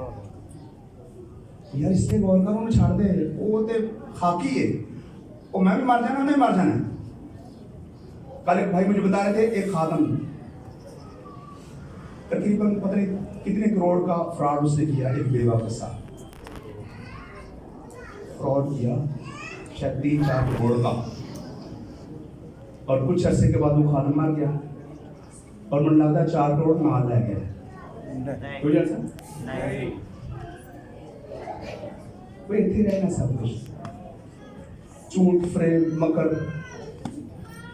यार इस पे गौर करो, छाड़ दे। वो ते खाकी है, वो मैं भी मर जाना, नहीं मर जाना। कल एक भाई मुझे बता रहे थे, एक खातम तकरीबन पता नहीं कितने करोड़ का फ्रॉड उसने किया एक बेवा के साथ। फ्रॉड किया शायद 3-4 करोड़ का, और कुछ अरसे के बाद वो खातम मर गया, और मुझे लगता है 4 करोड़ माल ले गया। कोई ऐसा नहीं, वो इतने रहना सब कुछ झूठ फ्रेम मकर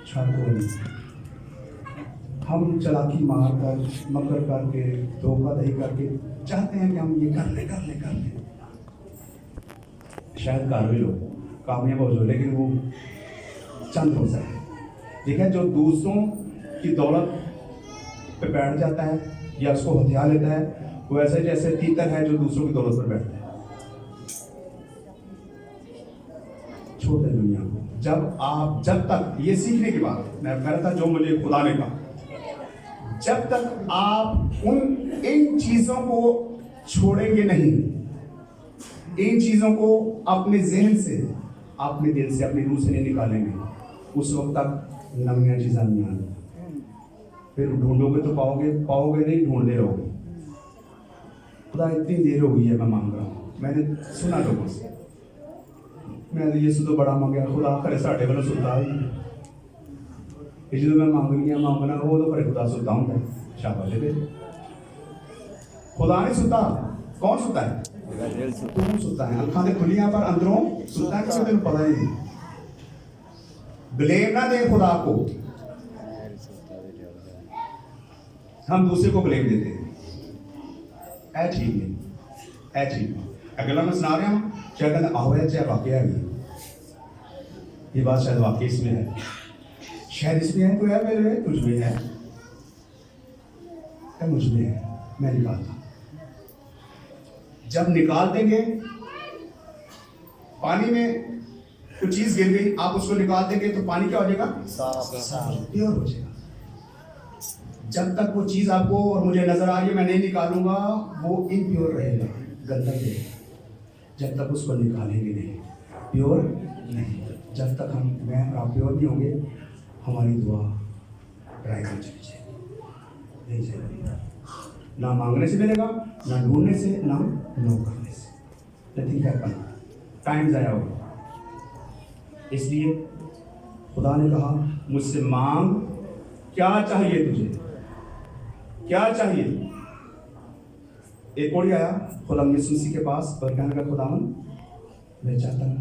छाड़ दो। हम चालाकी मार कर, मकर करके, धोखाधड़ी करके चाहते हैं कि हम ये कर लें। शायद कर भी लो, कामयाब हो जाओ, लेकिन वो चंद हो सके। ठीक है, जो दूसरों की दौलत पे बैठ जाता है या उसको हथियार लेता है, वो ऐसे जैसे तीतर है जो दूसरों की दौलत पर बैठता है। छोड़ दे दुनिया को। जब तक ये सीखने के बाद मैं कह रहा था जो मुझे खुदा ने कहा, जब तक आप इन चीजों को छोड़ेंगे नहीं, इन चीजों को अपने जहन से, अपने दिल से, अपनी रूह से नहीं निकालेंगे, उस वक्त तक नवीं चीज़ें नहीं आनी। फिर ढूंढोगे तो पाओगे नहीं, ढूंढते रहोगे। खुदा इतनी देर हो गई है मैं मांग रहा हूँ, मैंने सुना लोगों से, मैं तो यीशु तो बड़ा मांगया, खुदा करे साढ़े वाला सुनता ही जो मैं मांगना वो तो करे खुदा सुनता हूँ। शाबाश दे, खुदा नहीं सुनता, कौन सुनता है? तू सुनता है। अखा दे खुलियां पर अंदरों सुनता है, किसी तेन पता ही नहीं। ब्लेम ना दे खुदा को, हम दूसरे को ब्लेम देते हैं। ऐ ठीक नहीं। अगला मैं सुना रहा हूँ, शायद कहते आहो चाहे वाकया है, ये बात शायद वाकई इसमें है, शायद इसमें है, तो है मेरे तुझ में है, मुझ में है, मैं निकालता। जब निकाल देंगे, पानी में कुछ चीज गिर गई, आप उसको निकाल देंगे तो पानी क्या हो जाएगा? साफ, प्योर हो जाएगा। जब तक वो चीज आपको और मुझे नजर आ रही है, मैं नहीं निकालूंगा, वो इम्प्योर रहेगा, गंदा रहेगा। जब तक उसको निकालेंगे नहीं, प्योर नहीं, जब तक मैं और आप प्योर नहीं होंगे, हमारी दुआ ड्राई हो जाएगी, नहीं चलेगी। ना मांगने से मिलेगा, ना ढूंढने से, ना नो करने से। नथिंग हैपन, टाइम जाया होगा। इसलिए खुदा ने कहा मुझसे मांग, क्या चाहिए तुझे, क्या चाहिए। एक और आया खुदा यीशु मसीह के पास और कहने लगा, खुदावन मैं चाहता हूँ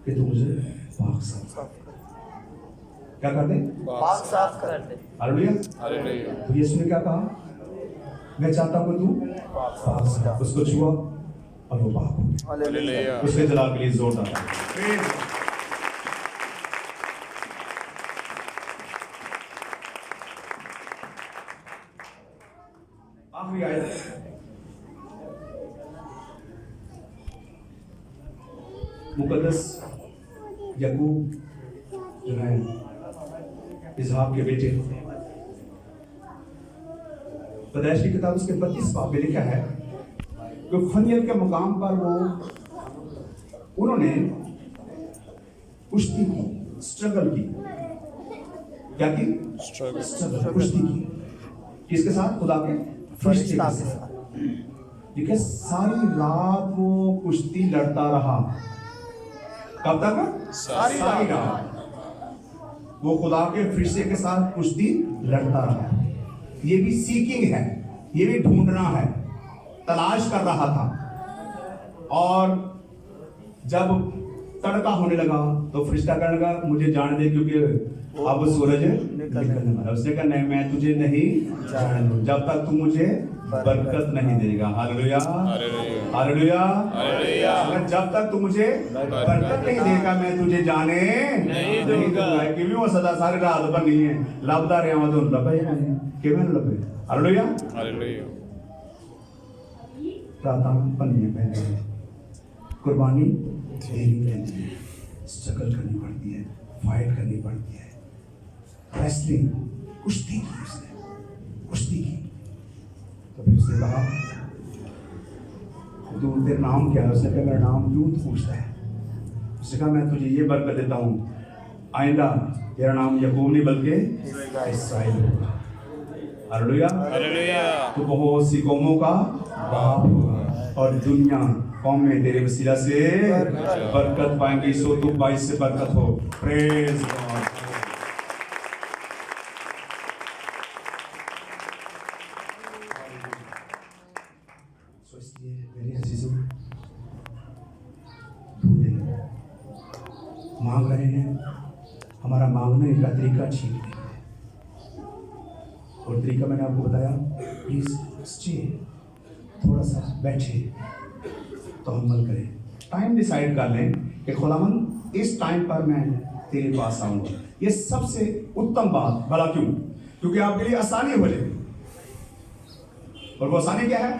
कि तू मुझे पाक साफ कर। क्या कर दे? पाक साफ कर दे। हालेलुया। तो यीशु ने क्या कहा? मैं चाहता हूँ तू पाक साफ। उसको छुआ और वो पाक हो गया। हालेलुया। उसके जलाल के लिए जोरदार आखिरी आयत, मुकद्दस याकूब जो है इसहाक के बेटे, पैदाइश की किताब उसके 32 बाब में लिखा है कि फनियल के मुकाम पर उन्होंने कुश्ती की, स्ट्रगल की। क्या की? स्ट्रगल, कुश्ती की। किसके साथ? खुदा के फरिश्ते के साथ। देखिए सारी रात वो कुश्ती लड़ता रहा। कब तक? सारी रात वो खुदा के फरिश्ते के साथ कुश्ती लड़ता रहा। ये भी सीकिंग है, ये भी ढूंढना है, तलाश कर रहा था। और जब तड़का होने लगा तो फरिश्ता कहने लगा मुझे जाने दे, क्योंकि अब सूरज निकलने वाला। उसने कहा नहीं, मैं तुझे नहीं जाने दूं जब तक तू मुझे बरकत नहीं देगा। Hallelujah, hallelujah, hallelujah. जब तक तू मुझे बरकत नहीं देगा, मैं तुझे जाने नहीं दूंगा। कि भी वो सदा सारी रात बनी है, लभदा रहा तो लभे नहीं, किवें लभे? Hallelujah, hallelujah. रातां बनी पहले कुर्बानी देनी पड़ती है, स्ट्रगल करनी पड़ती है, फाइट करनी पड़ती है। रेसलिंग, कुश्ती की उसने, कुश्ती की। तो फिर उसने कहा तू तेरा नाम क्या है? उसने कहा मेरा नाम यूथ पूछता है। उसने कहा मैं तुझे ये बरकत देता हूँ, आइंदा तेरा नाम याकूब नहीं बल्कि इस्राएल होगा। Hallelujah, hallelujah. तो बहुत सी कौमों का बाप होगा और दुनिया कौमें तेरे वसीला से बरकत पाएंगी। सो तू 22 से बरकत हो। Praise God. मांग रहे हैं, हमारा मांगने का तरीका ठीक नहीं है। और तरीका मैंने आपको बताया। प्लीज स्टे, थोड़ा सा बैठे तो अमल करें। टाइम डिसाइड कर लें कि खुदावंद इस टाइम पर मैं तेरे पास आऊंगा। ये सबसे उत्तम बात। भला क्यों? क्योंकि आपके लिए आसानी हो जाएगी। और वो आसानी क्या है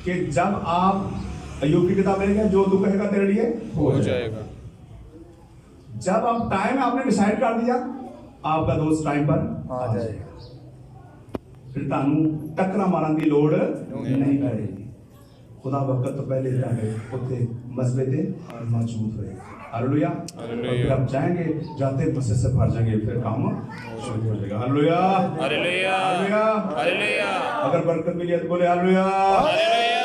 कि जब आप अय्यूब की किताब में जो तू कहेगा तेरे लिए हो जाएगा। जब आप टाइम आपने डिसाइड कर दिया, आपका दोस्त टाइम पर आ जाएगा। फिर तानू टकरा मारन की लोड़ नहीं पड़ेगी। खुदा वक्त तो पहले उत्ते मसबे ते मौजूद होएगा। हालेलुया। फिर आप जाएंगे, जाते बसे से भर जाएंगे, फिर काम शुरू हो जाएगा। Hallelujah hallelujah hallelujah hallelujah. अगर बरकत मिली है तो बोले हालेलुया। हालेलुया।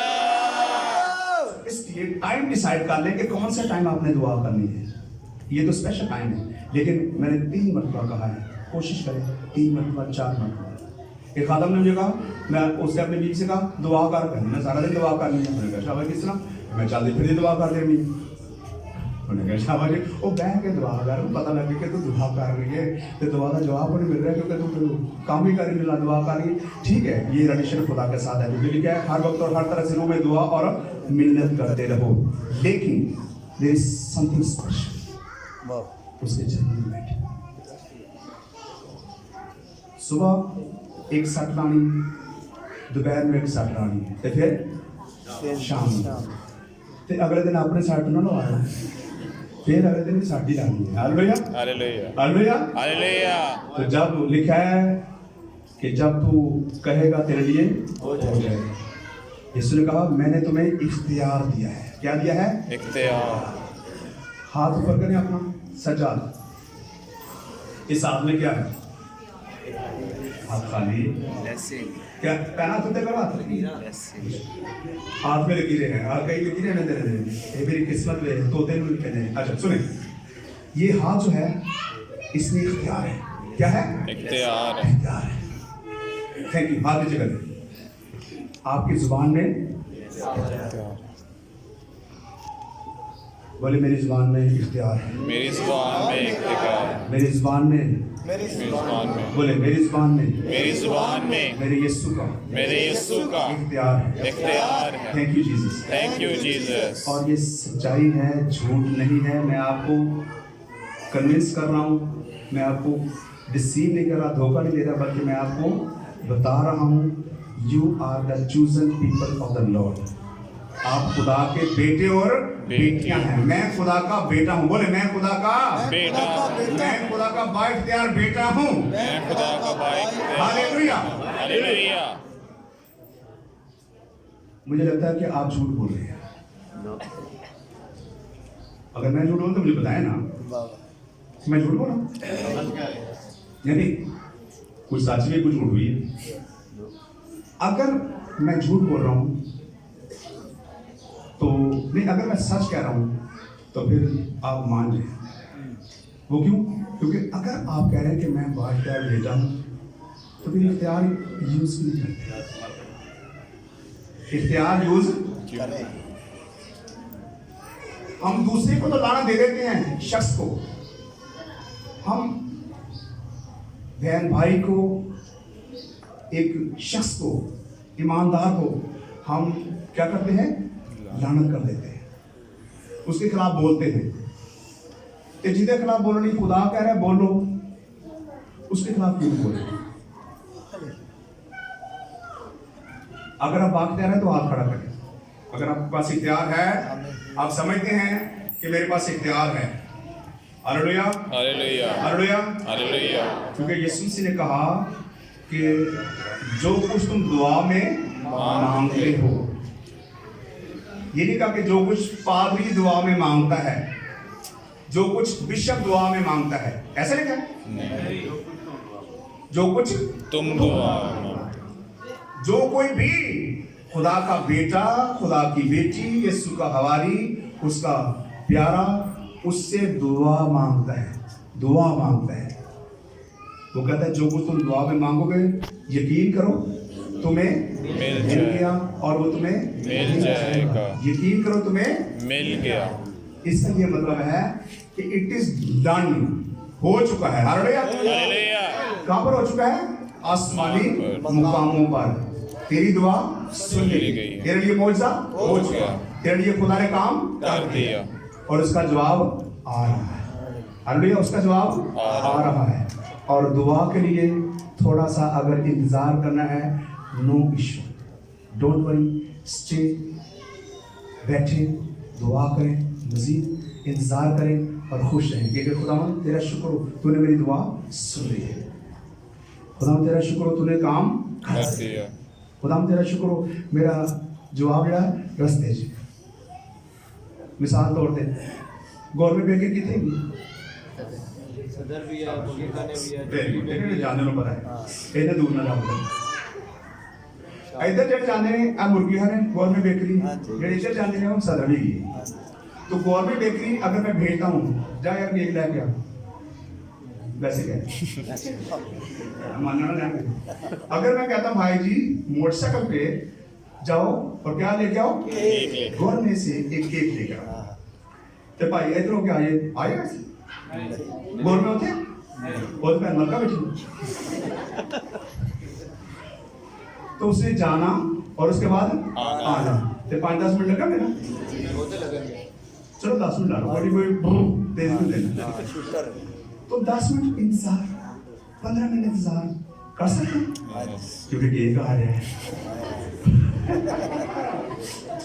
इसलिए टाइम डिसाइड कर लें कि कौन सा टाइम आपने दुआ करनी है। ये तो स्पेशल टाइम है, लेकिन मैंने 3 मरतबा कहा है, कोशिश करें 3 मरतबा 4 मरतबा। एक आदम ने मुझे कहा, मैं उससे अपने बीवी से कहा दुआ कर, मैं सारा दिन दुआ करनी है। मैंने कहा शाबाश, किस तरह? मैं चलती फिर दुआ कर देनी। उन्होंने कहा शाबाश, वो बह के दुआ कर, पता लगे कि तू दुआ कर रही है तो दुआ का जवाब नहीं मिल रहा है, क्योंकि तू काम भी कर रही है, दुआ कर रही है। ठीक है, ये रिलेशन खुदा के साथ है, जो लिखा है हर वक्त और हर तरह से रूह में दुआ और मिन्नत करते रहो। लेकिन देयर इज समथिंग स्पेशल उसके जन्म में। सुबह एक सट लानी, दोपहर में एक सट लानी, तो फिर शाम ते अगले दिन अपने सट ना लवाना, फिर अगले दिन साड़ी लानी है। Hallelujah hallelujah hallelujah hallelujah. तो जब लिखा है कि जब तू कहेगा तेरे लिए हो जाएगा। यीशु ने कहा मैंने तुम्हें इख्तियार दिया है। क्या दिया है? इख्तियार। हाथ ऊपर करें अपना, सजा। इस हाथ में क्या है? हाथ खाली। क्या पहना तुमने करो हाथ में लकीरें हैं, हाथ कई लकीरें हैं तेरे में, ये मेरी किस्मत में तोते में लिखे हैं। अच्छा सुने, ये हाथ जो है इसमें इख्तियार है। क्या है? इख्तियार है। इख्तियार है। Thank you. हाथ नीचे करें। आपकी जुबान में बोले मेरी जुबान में इख्तियार है। मेरी जुबान में इख्तियार है। मेरी जुबान में, मेरी जुबान में, बोले मेरी जुबान में, मेरी जुबान में मेरे यीशु का, मेरे यीशु का इख्तियार है। इख्तियार है। Thank you Jesus. Thank you Jesus. और ये सच्चाई है, झूठ नहीं है। मैं आपको कन्विंस कर रहा हूँ, मैं आपको डिसीव नहीं कर रहा, धोखा नहीं दे रहा, बल्कि मैं आपको बता रहा हूँ you are the chosen people of the Lord. आप खुदा के बेटे और बेटियां हैं। मैं खुदा का बेटा हूँ। बोले मैं खुदा का बेटा हूँ। मैं खुदा का बाइख्तियार बेटा हूँ। मैं खुदा का बाइख्तियार। Hallelujah hallelujah. मुझे लगता है कि आप झूठ बोल रहे हैं। अगर मैं झूठ बोलूं तो मुझे बताएं ना, मैं झूठ बोला यानी कुछ सच में कुछ झूठ हुई है। अगर मैं झूठ बोल रहा हूं तो नहीं, अगर मैं सच कह रहा हूं तो फिर आप मान जाए। वो क्यों? क्योंकि अगर आप कह रहे हैं कि मैं बाइख्तियार बेटा हूं तो फिर इख्तियार यूज नहीं करते। इख्तियार यूज करें। हम दूसरे को तो लाना दे देते हैं, शख्स को, हम बहन भाई को, एक शख्स को, ईमानदार को हम क्या करते हैं? लानत कर देते हैं, उसके खिलाफ बोलते हैं। तो जिसके खिलाफ बोलो नहीं, खुदा कह रहा है बोलो, उसके खिलाफ क्यों बोले? अगर आप बाइख्तियार हैं तो हाथ खड़ा करें। अगर आपके पास इख्तियार है, आप समझते हैं कि मेरे पास इख्तियार है। Hallelujah hallelujah hallelujah hallelujah. क्योंकि यीशु मसीह ने कहा कि जो कुछ तुम दुआ में मांगते हो, ये नहीं कहा कि जो कुछ पादरी दुआ में मांगता है, जो कुछ बिशप दुआ में मांगता है, ऐसा नहीं कहा। जो कुछ तुम दुआ, जो कोई भी खुदा का बेटा, खुदा की बेटी, यीशु का हवारी, उसका प्यारा, उससे दुआ मांगता है, दुआ मांगता है। वो कहता है जो कुछ तुम दुआ में मांगोगे, यकीन करो तुम्हें मिल गया, और वो तुम्हें मिल जाएगा। यकीन करो तुम्हें मिल गया। इसका ये मतलब है कि इट इज डन, हो चुका है। हालेलुया। हालेलुया। कहां पर हो चुका है? आसमानी मुकामों पर तेरी दुआ सुन ली गई। तेरे लिए मौजज़ा हो गया, तेरे लिए खुदा ने काम कर दिया और उसका जवाब आ रहा है। हालेलुया, उसका जवाब आ रहा है। और दुआ के लिए थोड़ा सा अगर इंतजार करना है, no issue, don't worry, stay, बैठे, दुआ करें, मजीद इंतजार करें और खुश रहें क्योंकि खुदावंद तेरा शुक्र हो, तूने मेरी दुआ सुन ली है। खुदावंद तेरा शुक्र हो, तूने काम कर दिया। खुदावंद तेरा शुक्र हो, मेरा जवाब जड़ा रस्ते च। मिसाल तौर पे गवर्नमेंट बेकर की थी सदर भी है, मुर्गी खाने भी है, वेरी जानने को पता है इधर दूर ना जाओ। इधर जब जाने ने आ मुर्गी खाने गवर्नमेंट बेकरी, जेडे इधर जाने ने वो सदर भी गई। तो गवर्नमेंट बेकरी अगर मैं भेजता हूँ जा यार केक लेके आ, वैसे क्या मानना ना, अगर मैं कहता हूँ भाई जी मोटरसाइकिल पे जाओ और क्या लेके आओ, गवर्नमेंट से एक केक लेके आओ, तो भाई इधर हो क्या आएगा गवर्नमेंट होते और मैं मरका बैठी। तो उसने जाना और उसके बाद आना, तो 5-10 मिनट लगा मेरा, चलो 10 मिनट लगा, बड़ी कोई तेज में देना, तो 10 मिनट इंतजार, 15 मिनट इंतजार कर सकते हैं क्योंकि केक आ रहा है।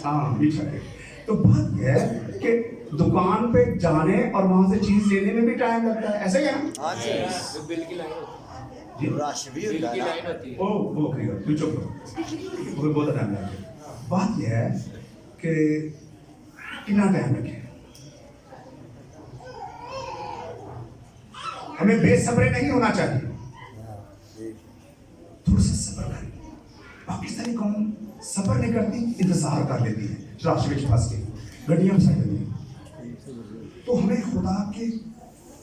हाँ ठीक है। तो बात यह है कि दुकान पे जाने और वहां से चीज लेने में भी टाइम लगता है, ऐसे क्या? बिल की लाइन जी रश भी होता है ना। ओ वो करेगा, तू चुप रहो, वो बहुत टाइम लगेगा। बात यह है कि कितना टाइम लगे, हमें बेसब्रे नहीं होना चाहिए, थोड़ा सा सब्र करें। पाकिस्तानी कौम सब्र नहीं करती, इंतजार कर लेती है, रास्ते में फंस के गड्डियां फंसा देती हैं। तो हमें खुदा के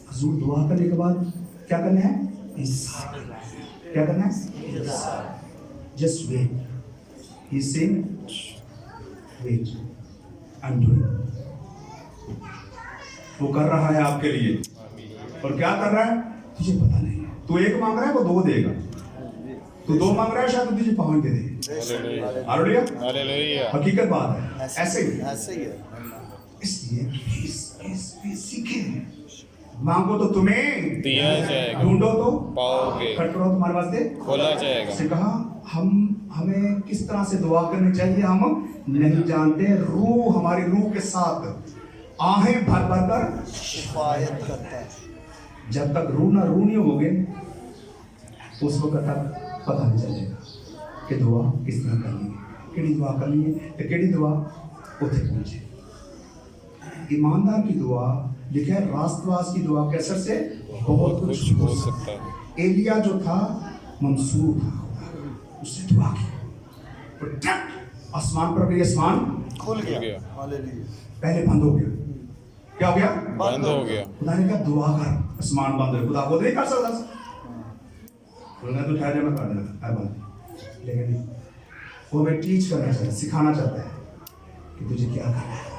हुजूर दुआ करने के बाद क्या करना है? इंतजार। क्या करना है? Just wait, he saying wait, I am doing. वो कर रहा है आपके लिए, और क्या कर रहा है तुझे पता नहीं है। तू एक मांग रहा है वो 2 देगा, तू 2 मांग रहा है शायद तुझे 5 दे दे। हालेलुया, हालेलुया, हकीकत बात है, ऐसे ही है। इसलिए सीखे, मांगो तो तुम्हें दिया जाएगा, ढूंढो तो पाओगे, खटखटाओ तुम्हारे वास्ते खोला जाएगा। से कहा हमें किस तरह से दुआ करनी चाहिए हम नहीं जानते। रूह, हमारी रूह के साथ आहें भर भर कर शिफायत करता है। जब तक रूह नहीं होगे उस वक्त तक पता नहीं चलेगा कि दुआ किस तरह करनी है, केड़ी दुआ करनी है, तो केड़ी दुआ उथे पहुंचे। ईमानदार की दुआ, लिखा है रास्तवास की दुआ के असर से बहुत कुछ हो सकता है। एलिया जो था मंसूर था, उसने दुआ की, आसमान पर भी आसमान खुल गया। हालेलुया, पहले बंद हो गया। क्या हो गया? बंद हो गया। खुदा ने कहा दुआ कर, आसमान बंद है, खुदा खुद नहीं कर सकता। बोलना तो ठहर जा, मैं कर देगा हर बात, लेकिन नहीं, वो हमें टीच करना चाहता है, सिखाना चाहता है कि तुझे क्या करना है।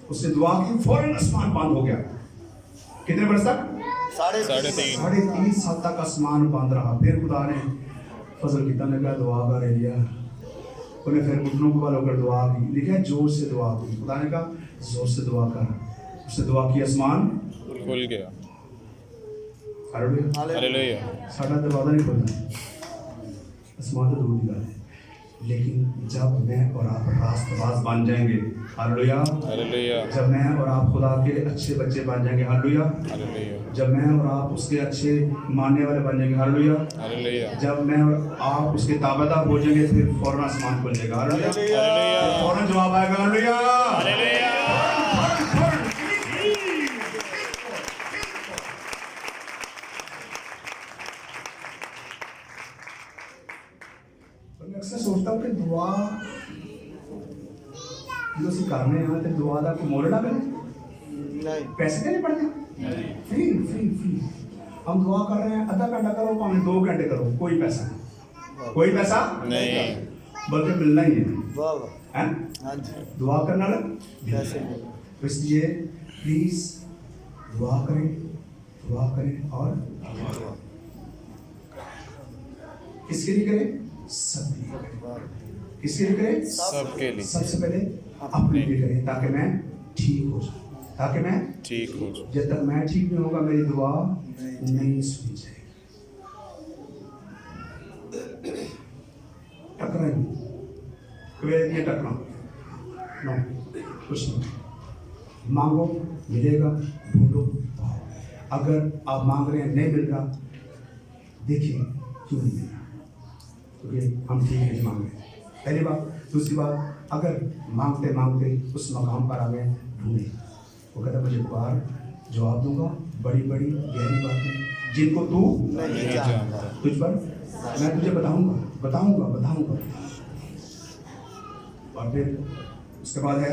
उसने दुआ की, फौरन आसमान बंद हो गया। कितने बरस तक? 3.5 साल तक आसमान बंद रहा। फिर खुदा ने फजल कितना ने कहा दुआ कर एलिया, उन्हें फिर घुटनों को बल होकर दुआ की। लिखा है जोर से दुआ की, खुदा ने कहा जोर से दुआ कर। उसने दुआ की, आसमान खुल गया। हालेलुया, हालेलुया, साडा दरवाजा नहीं खुलना, आसमान तो दूर की बात है, लेकिन जब मैं और आप रास्तबाज बन जाएंगे, हालेलुया, हालेलुया, जब मैं और आप खुदा के अच्छे बच्चे बन जाएंगे, हालेलुया, हालेलुया, जब मैं और आप उसके अच्छे मानने वाले बन जाएंगे, हालेलुया, हालेलुया, जब मैं और आप उसके ताबेदार हो जाएंगे, फिर फौरन आसमान खुल जाएगा, हालेलुया, हालेलुया, फौरन जवाब आएगा, हालेलुया, हालेलुया। मैं अक्सर सोचता हूँ कि दुआ जो ਅਸੀਂ करने हैं तो दुआ का कोई मोल लगे, नहीं, पैसे देने पड़ते, फ्री फ्री फ्री। हम दुआ कर रहे हैं, आधा घंटा करो भाਵੇਂ 2 घंटे करो, कोई पैसा नहीं, कोई पैसा नहीं, बल्कि मिलना ही है, वाह वाह, हैं? हाँ जी, दुआ करना ना, कैसे नहीं? तो इसलिए प्लीज दुआ करें और किसके लिए करें? सबके लिए करें। किसके लिए करें? सबके लिए सबसे पहले अपने लिए करें, ताकि मैं ठीक हो जाऊं, ताकि मैं ठीक हो जाए। जब तक मैं ठीक नहीं होगा मेरी दुआ नहीं सुनी जाएगी। टकरा ही कभी ये टकरा नो, कुछ नहीं। मांगो मिलेगा, ढूंढो पाओ। अगर आप मांग रहे हैं नहीं मिल रहा, देखिए क्यों नहीं मिल रहा, क्योंकि हम ठीक नहीं मांग रहे। पहली बात। दूसरी बात, अगर मांगते मांगते उस मकाम पर आ गए, ढूंढे। वो कहता मुझे पुकार, जवाब दूंगा बड़ी बड़ी गहरी बातें जिनको तू नहीं जानता। तुझ पर मैं तुझे बताऊंगा बताऊंगा बताऊंगा। और फिर उसके बाद है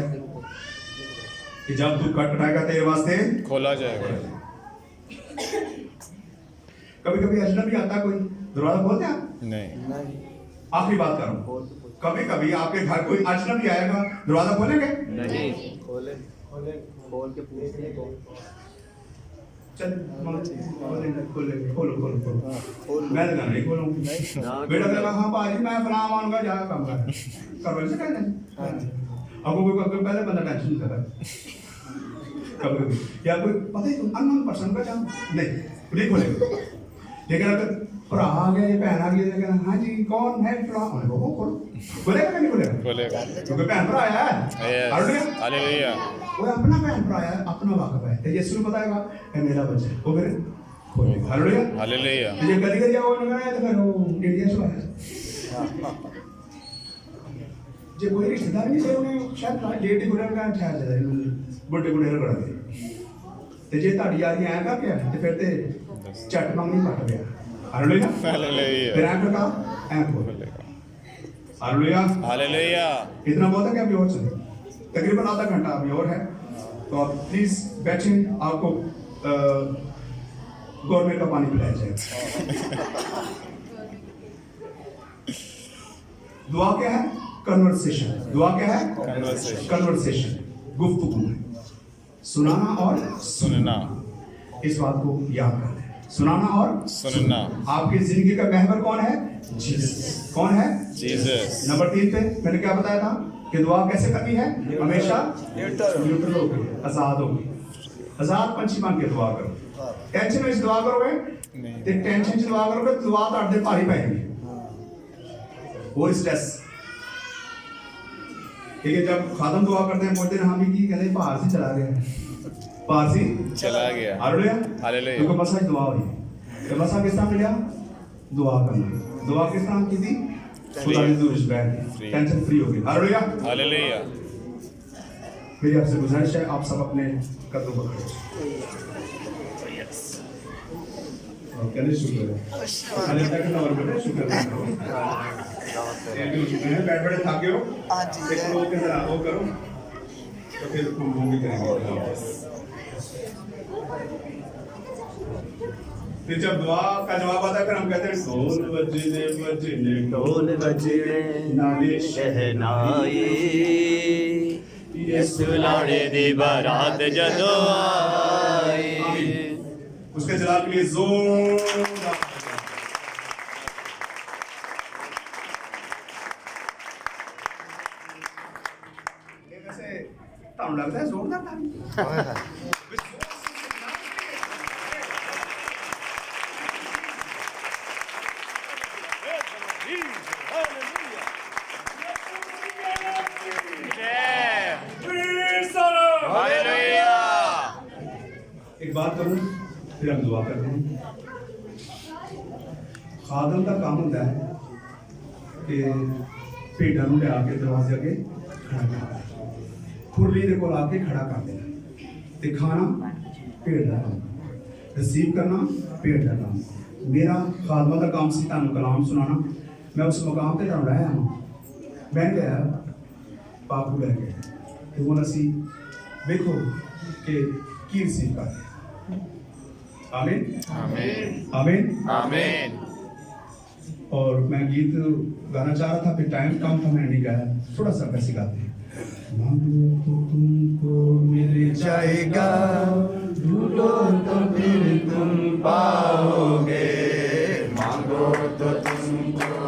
कि जब तू कटराएगा तेरे वास्ते खोला जाएगा। कभी कभी अजनबी आता कोई, दरवाजा खोलते हैं आप? नहीं नहीं आखिरी बात करो, कभी कभी आपके घर कोई अजनबी आएगा, दरवाजा खोलेंगे? नहीं। खोले खोले खोल के पूछने को चल खोलेंगे, खोलेंगे, खोलो खोलो खोलो। खोल मैं तो नहीं खोलूंगा। बेटा कहता हाँ भाजी मैं फलाना मानूंगा, जा काम कर करवा से कहते हैं। अब कोई पहले बंदा टेंशन नहीं लेता कभी कभी, या कोई पता ही अननोन पर्सन का जान नहीं खोलेगा। लेकिन अगर भरा आ गया, भैन आ गई, हाँ जी कौन है फलाना, वो खोलो, खोलेगा नहीं खोलेगा? खोलेगा। क्योंकि भैन भरा आया है, हालेलुया। वो अपना भैन भरा आया, अपना वाकफ है। तो यीशु बताएगा ये मेरा बच्चा है, वो फिर खोलेगा। हालेलुया। हालेलुया। ये कभी कभी वो लगाया तो फिर वो इंडिया से आया। जो कोई रिश्तेदार नहीं से उन्हें शायद लेट ही गुजर का ठहर जाता है, बुढ़े बुढ़े रगड़ गए। ते जे ताड़ी यारी आया कर गया ते फिर ते झट मंगनी पट गया। हालेलुया। हालेलुया। फिर ऐंक का ऐंक बोल। हालेलुया। हालेलुया। इतना बहुत है कि अभी और चले, तकरीबन आधा घंटा अभी और है, तो आप प्लीज बैठे, आपको गवर्नमेंट का पानी पिलाया जाएगा। दुआ क्या है? कन्वर्सेशन। दुआ क्या है? Conversation. कन्वर्सेशन, गुफ्तगू है, सुनाना और सुनना। इस बात को याद कर लें, सुनाना और सुनना। आपकी जिंदगी का महवर कौन है? जीसस। कौन है? जीसस। नंबर 3 पे मैंने क्या बताया था कि दुआ कैसे करनी है? हमेशा न्यूट्रल होकर, आजाद होकर, आजाद पंछी बन के दुआ करो। टेंशन में दुआ करोगे नहीं। ते टेंशन से दुआ करोगे तो दुआ तो भारी पाएंगे, और स्ट्रेस। ठीक है, जब खादम दुआ करते हैं बोलते हैं हम ही की कहते हैं बाहर से चला गया, बाहर से चला गया। हालेलुया। हालेलुया। क्योंकि मसा दुआ हुई, तो मसा किस तरह मिला? दुआ करना। दुआ किस तरह की थी? खुदा की दूर बैठ Free. टेंशन फ्री हो गई। हालेलुया। हालेलुया। मेरी आपसे गुजारिश है आप सब अपने कदमों पर खड़े हो। कहने शुक्र है, अरे तक ना और बेटे शुक्र है। बैठ बैठे थके हो, एक लोग के जरा वो करो तो फिर वो भी करेंगे। फिर जब दुआ का जवाब आता है फिर हम कहते हैं ढोल बजने बजने ढोल बजने नाले शहनाई यसु लाड़े दी बारात जदों आई। उसके जलाल के लिए जोरदार वैसे ताऊ लगता है जोरदार ताली। हालेलुया। एक बात करूं फिर हम दुआ करते हैं। खादम का काम होता है कि भेड़ा ਨੂੰ ਲਿਆ ਕੇ दरवाजे अगे खड़ा कर देना, खुरली ਦੇ ਕੋਲ आके खड़ा कर देना, ਤੇ खाना भेड़ ਦਾ काम, रिसीव करना भेड़ ਦਾ काम। मेरा खादमा ਦਾ काम ਸੀ ਤੁਹਾਨੂੰ कलाम सुनाना। मैं उस मुकाम ਤੇ ਤੁਹਾਨੂੰ ਰਹਿ ਆਵਾਂ। मैं गया बापू लैके ਤੇ ਹੁਣ ਅਸੀਂ ਵੇਖੋ कि की रिसीव कर रहे हैं। आमीन आमीन। आमीन आमीन। और मैं गीत गाना चाह रहा था, फिर टाइम कम था, मैंने नहीं गाया। थोड़ा सा कैसे गाते हैं? मांगो तो तुमको मिल जाएगा, ढूंढो तो फिर तुम पाओगे, मांगो तो तुमको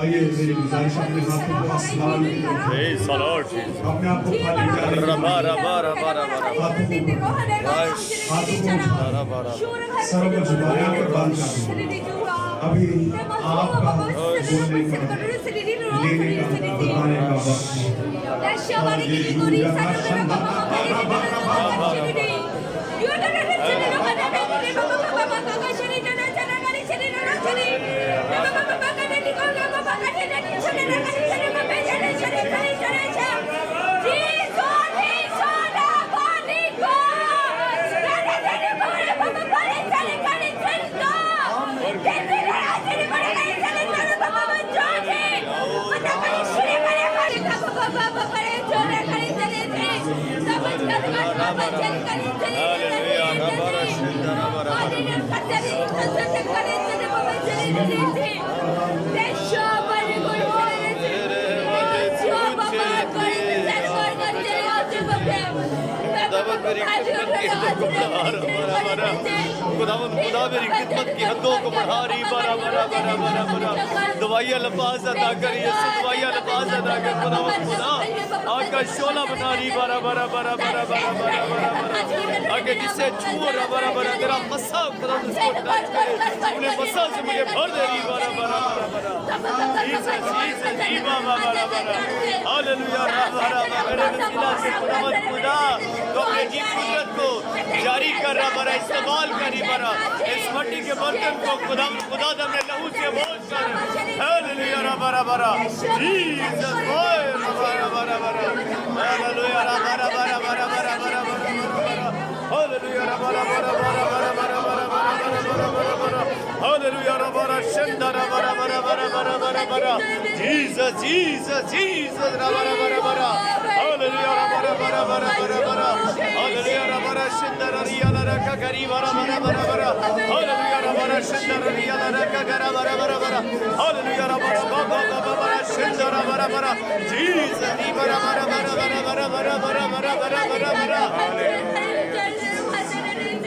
आइए मेरी गुजारिश अपने हाथों को आसमान में रखें। Praise the Lord Jesus. अपने आप को खाली करें। Rabba, rabba, rabba, rabba, rabba. हाथों को सर को झुकाने पर बंद कर दो। अभी आपका बोलने का, लेने का, बताने का वक्त है। खुदा मेरी खिदमत की हदों को बढ़ा रही बरा बरा बरा बरा बरा दवाइयाँ लफाज अदा करिए दवाइयाँ लफाज अदा कर खुदा आका शोला बना रही बरा बरा बरा बरा बरा बरा बरा बरा आगे जिससे छुओ रहा बरा बरा तेरा मसा खुदा उसको टच करे उन्हें मसा से मुझे भर दे रही बरा बरा बरा बरा जीसस जीसस जीवा बरा बरा हालेलुया रहा रहा मेरे वसीला से खुदा तो अपने जी कुदरत को जारी कर रहा बरा इस्तेमाल करी बरा इस मट्टी के बर्तन को खुदा अपने लहू से बोझ कर हालेलुया बरा बरा जीसस ओए बरा बरा बरा हालेलुया बरा बरा बरा बरा बरा बरा हालेलुया बरा बरा बरा बरा बरा बरा बरा बरा हालेलुया बरा शंदरा बरा बरा बरा बरा बरा बरा जीसस जीसस जीसस बरा बरा बरा हालेलुया बरा बरा बरा बरा बरा हालेलुया बरा शंदरा रियाला रका गरी बरा बरा बरा बरा हालेलुया बरा शंदरा रियाला रका गरा बरा बरा बरा हालेलुया बरा बाबा बाबा बरा शंदरा बरा बरा जीसस दी बरा बरा बरा बरा बरा बरा बरा बरा बरा बरा बरा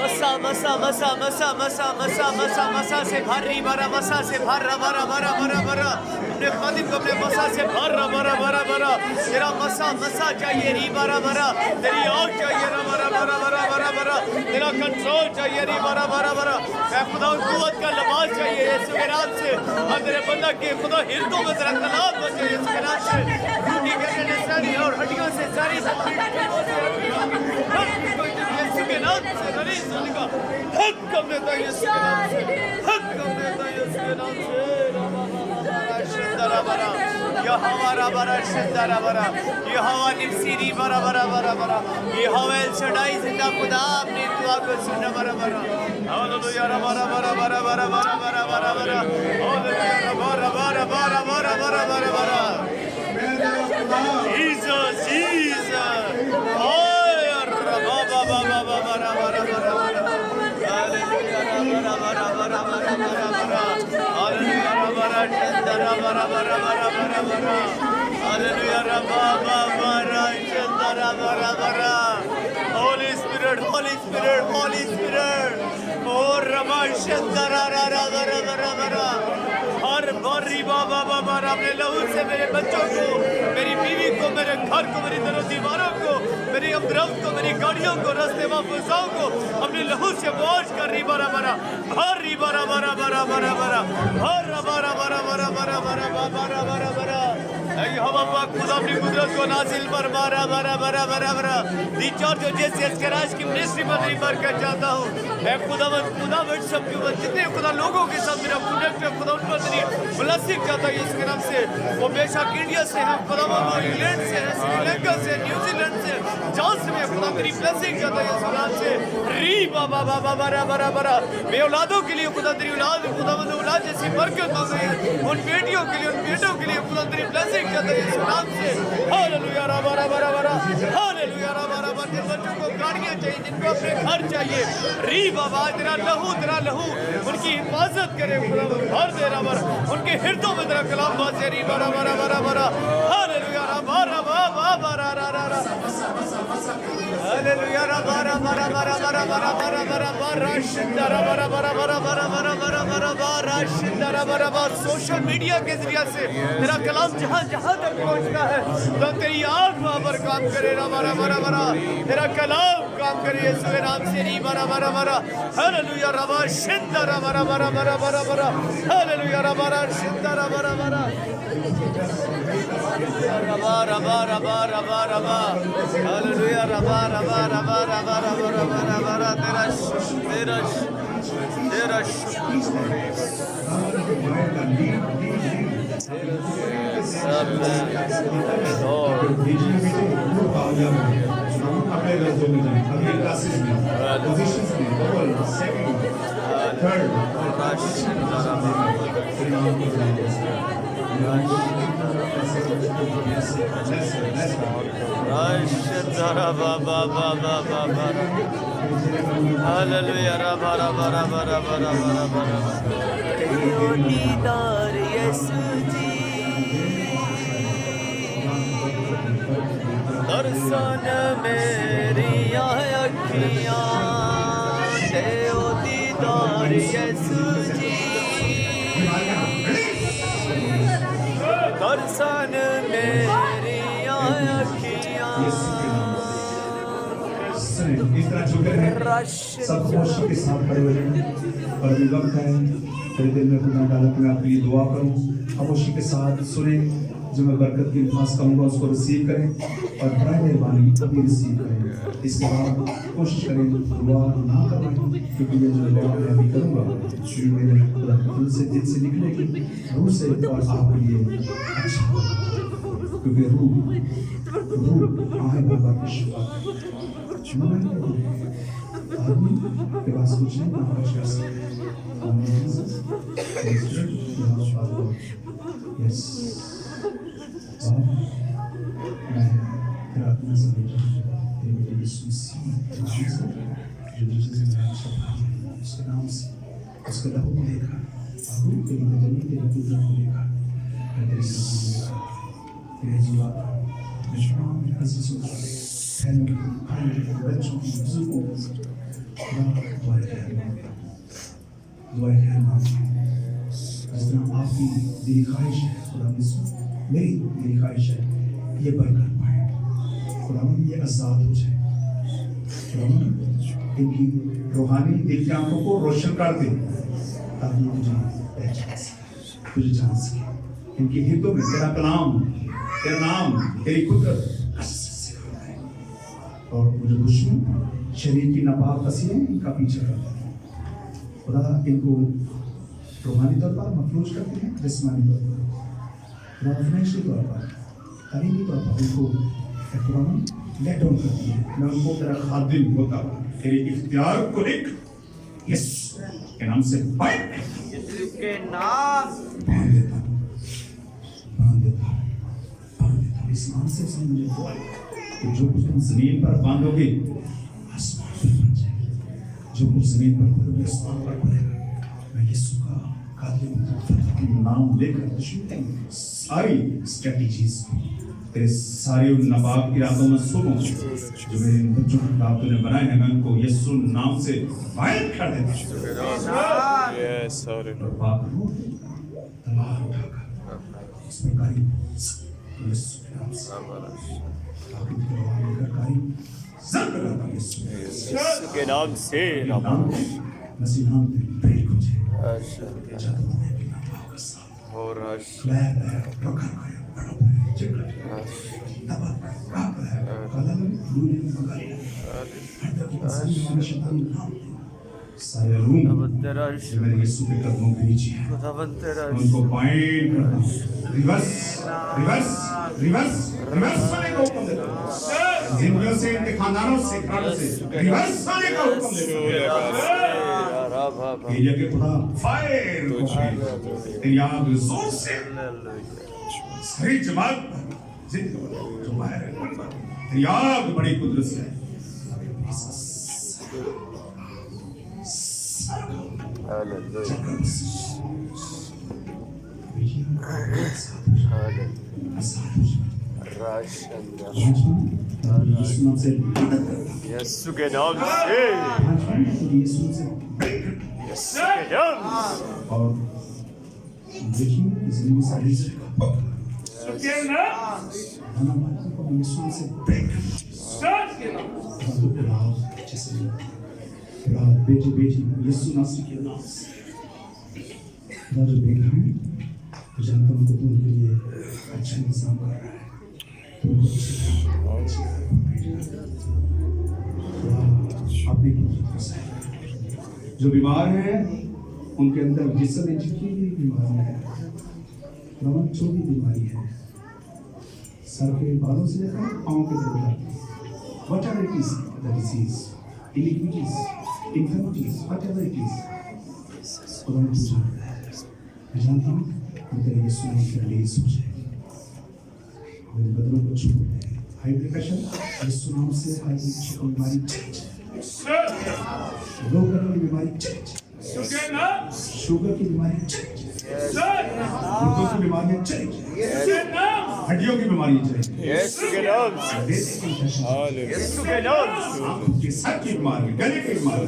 मसा मसा मसा मसा मसा मसा मसा मसा से भर रही बरा मसा से भर रहा बरा बरा बरा बरा अपने खादिम को अपने मसा से भर रहा बरा बरा बरा तेरा मसा मसा चाहिए री बरा बरा तेरी आग चाहिए रा बरा बरा बरा बरा बरा तेरा कंट्रोल चाहिए री बरा बरा बरा मैं खुदा कुव्वत का लिबास चाहिए यीशु के नाम से और तेरे बंदा के खुदा हिर्दों में तेरा कलाम बचे यीशु के नाम से टूटी करने सारी और हड्डियों से सारी यीशु के नाम से हरी का हक कम देता है यीशु के नाम से हक कम देता है यीशु के नाम से ये हमारा बरा शंदरा बरा ये हवा निफ्सीरी बरा बरा बरा बरा ये हवा एल शडाई जिंदा खुदा अपनी दुआ को सुनना बरा बरा हालेलुया बरा बरा बरा बरा बरा बरा बरा बरा हालेलुया बरा बरा bara bara bara bara bara. Jesus, Jesus. Ay, ra ba ba ba ba ba bara bara bara bara. Hallelujah, bara bara bara bara bara bara. Hallelujah, bara chandara bara bara bara bara bara. Hallelujah, ra ba ba bara chandara bara bara. Holy Spirit, Holy Spirit, Holy Spirit. Oh, Rama Chandara ra ra bara bara bara. हर बारी बाबा बाबा अपने लहू से मेरे बच्चों को, मेरी बीवी को, मेरे घर को, मेरी दरों दीवारों को, मेरी अमरव को, मेरी गाड़ियों को, रास्ते महफूजाओं को अपने लहू से वॉश कर री बारा बारा, हर री बारा बारा बारा बारा बारा, हर बारा बारा बारा बारा बारा बारा बारा बारा। हम पाक खुदा अपनी कुदरत को नाजिल पर बारा बारा बारा बारा बारा। रिचार्ज जो जैसे कराश की मिनिस्ट्री में तेरी बरकत चाहता हूँ। मैं खुदा व्हाट्सएप के ऊपर जितने खुदा लोगों के साथ मेरा कनेक्ट है खुदा उन पर तेरी ब्लेसिंग चाहता है इसके नाम से। वो बेशक इंडिया से है खुदा, वो इंग्लैंड से है, श्रीलंका से, न्यूजीलैंड से, जहाँ से मैं खुदा तेरी ब्लेसिंग चाहता है इसके नाम से। री बाबा बाबा बारा बारा बारा। मैं औलादों के लिए खुदा तेरी औलाद खुदा औलाद जैसी बरकत मांग रही है। उन बेटियों के लिए, उन बेटों के लिए खुदा तेरी ब्लेसिंग चाहता है इसके नाम से। हालेलुया रा बारा बारा बारा। हालेलुया रा बारा बारा। जिन बच्चों को गाड़ियाँ चाहिए, जिनको अपने घर चाहिए, री बाबा तेरा लहू उनकी हिफाजत करे खुदा, भर दे रा बारा। उनके हृदयों में तेरा कलाम बाजे री बारा बारा बारा बारा। हालेलुया रा बारा बारा बारा रा रा रा। हालेलुया रा बारा बारा बारा बारा बारा बारा बारा बारा शिंदारा बारा बारा बारा बारा बारा बारा बारा बारा शिंदारा बारा बारा। सोशल मीडिया के जरिए से तेरा कलाम जहाँ जहाँ तक पहुँचता है तो तेरी आग वहाँ पर काम करे रा बारा बारा बारा। तेरा कलाम काम करे यीशु के नाम से री बारा बारा बारा। हालेलुया रा बारा शिंदारा बारा बारा बारा बारा बारा। हालेलुया रा बारा शिंदारा बारा बारा। रबा रबा रबा रबा रबा। हालेलुया रबा रबा रबा रबा रबा रबा रबा। तेरा तेरा तेरा हालेलुया रबा रबा रबा रबा रबा रबा। दीदार यीशु जी दर्शन मेरी अखियाँ दे ओ दीदार यीशु जी दर्शन मेरी अखियाँ। इस तरह झुके हैं, सब खामोशी के साथ खड़े हुए हैं और अभी वक्त है तेरे दिल में खुदा डाला कि मैं आपके लिए दुआ करूं। खामोशी के साथ सुने, जो मैं बरकत की अल्फाज कहूँगा उसको रिसीव करें और बड़ा मेहरबानी अभी रिसीव करें। इसके बाद कोशिश करें दुआ ना करवाएं, क्योंकि ये जो दुआ मैं अभी करूँगा जो मेरे खुदा दिल से निकलेगी रूह से और आपके लिए अच्छा, क्योंकि रूह आहे बाबा की शिफा आदमी के पास कुछ नहीं ना कुछ कर सकते। यस मैं तेरा अपना समझ तेरे बेटे यीशु मसीह जो तुझे उसके नाम से उसका लहू देखा और तेरी बदली तेरी पूजा को देखा मैं तेरी सब्जी देखा तेरे जुआ दुश्मन अजीजों को बहनों को भाइयों को बच्चों को बुजुर्गों को दुआएं कहना जिस तरह आपकी दिली ख्वाहिश है खुदा मेरी दिली ख्वाहिश है ये बरकत पाए खुदा ये आज़ाद हो जाए खुदा इनकी रूहानी दिल की आंखों को रोशन कर दे ताकि तुझे पहचान सके तुझे जान सके। इनके हितों में तेरा कलाम तेरा नाम तेरी कुदरत और मुझे दुश्मन शरीर की नापाक हसीने इनका पीछा करते हैं खुदा इनको रूहानी तौर पर मफलूज करते हैं जिस्मानी तौर पर फाइनेंशियल तौर पर तरीकी तौर पर उनको लेट डाउन करती है। मैं उनको तेरा खादिम होता हूँ तेरे इख्तियार को लिख यीशु के नाम से बाइट यीशु के नाम बांध देता हूँ इस नाम से मुझे बोल कि जो कुछ तुम जमीन पर बांधोगे आसमान पर बन जाएगा, जो कुछ जमीन पर खोलोगे आसमान पर खुलेगा। मैं यीशु का नाम लेकर दुश्मन सारी स्ट्रेटजीज तेरे सारे उन नापाक इरादों में सुनो जो मेरे बच्चों के खिलाफ तूने बनाए हैं, मैं उनको यीशु नाम से वाइड कर देता हूं। यस सॉरी पाप रूप तलवार उठाकर इस प्रकार यीशु के नाम से ताकि तलवार लेकर कारी जंग लगा यीशु के नाम से नाम मसीह नाम पे पेड़ को जे जादू में भी नाम का साथ और ले रखा गया बड़ा चिकन तब काप है कलम दूरी मगाई हर तक इंसान शैतान नाम सारे रूम जो मेरे यीशु के कदमों के नीचे है उनको बाइंड करता हूं। रिवर्स रिवर्स रिवर्स रिवर्स होने का हुक्म देता हूं। जिंदगियों से, इनके खानदानों से, घरानों से रिवर्स होने का हुक्म देता हूं। एलिया के खुदा फायर तेरी आग जोर से सारी जमात जो बाहर है तेरी आग बड़ी कुदरत से यीशु के नाम से और देखिए जिंदगी सारी बेटी बेटी यीशु नासरी के नाम से जो बेटा है जानता हूँ तो उनके लिए अच्छा इंतजाम कर रहा है। अपनी जो बीमार है उनके अंदर जिसम में जितनी भी बीमारी है, जो भी बीमारी है, सर के बालों से लेकर पाँव के तक whatever it is, the disease, iniquities, infirmities, whatever it is, खुदा ने पूछा मैं जानता हूँ तेरे यीशु नाम से रिलीज हो जाएगी। मेरे बदलों को छोड़ दे। हाई ब्लड प्रेशर यीशु नाम से हाई ब्लड प्रेशर की बीमारी लो करने की बीमारी शुगर की बीमारी गुर्दों की बीमारियां चलेगी, हड्डियों की बीमारियां चलेगी, यीशु के नाम से यीशु के नाम से सर की बीमारी, गले की बीमारी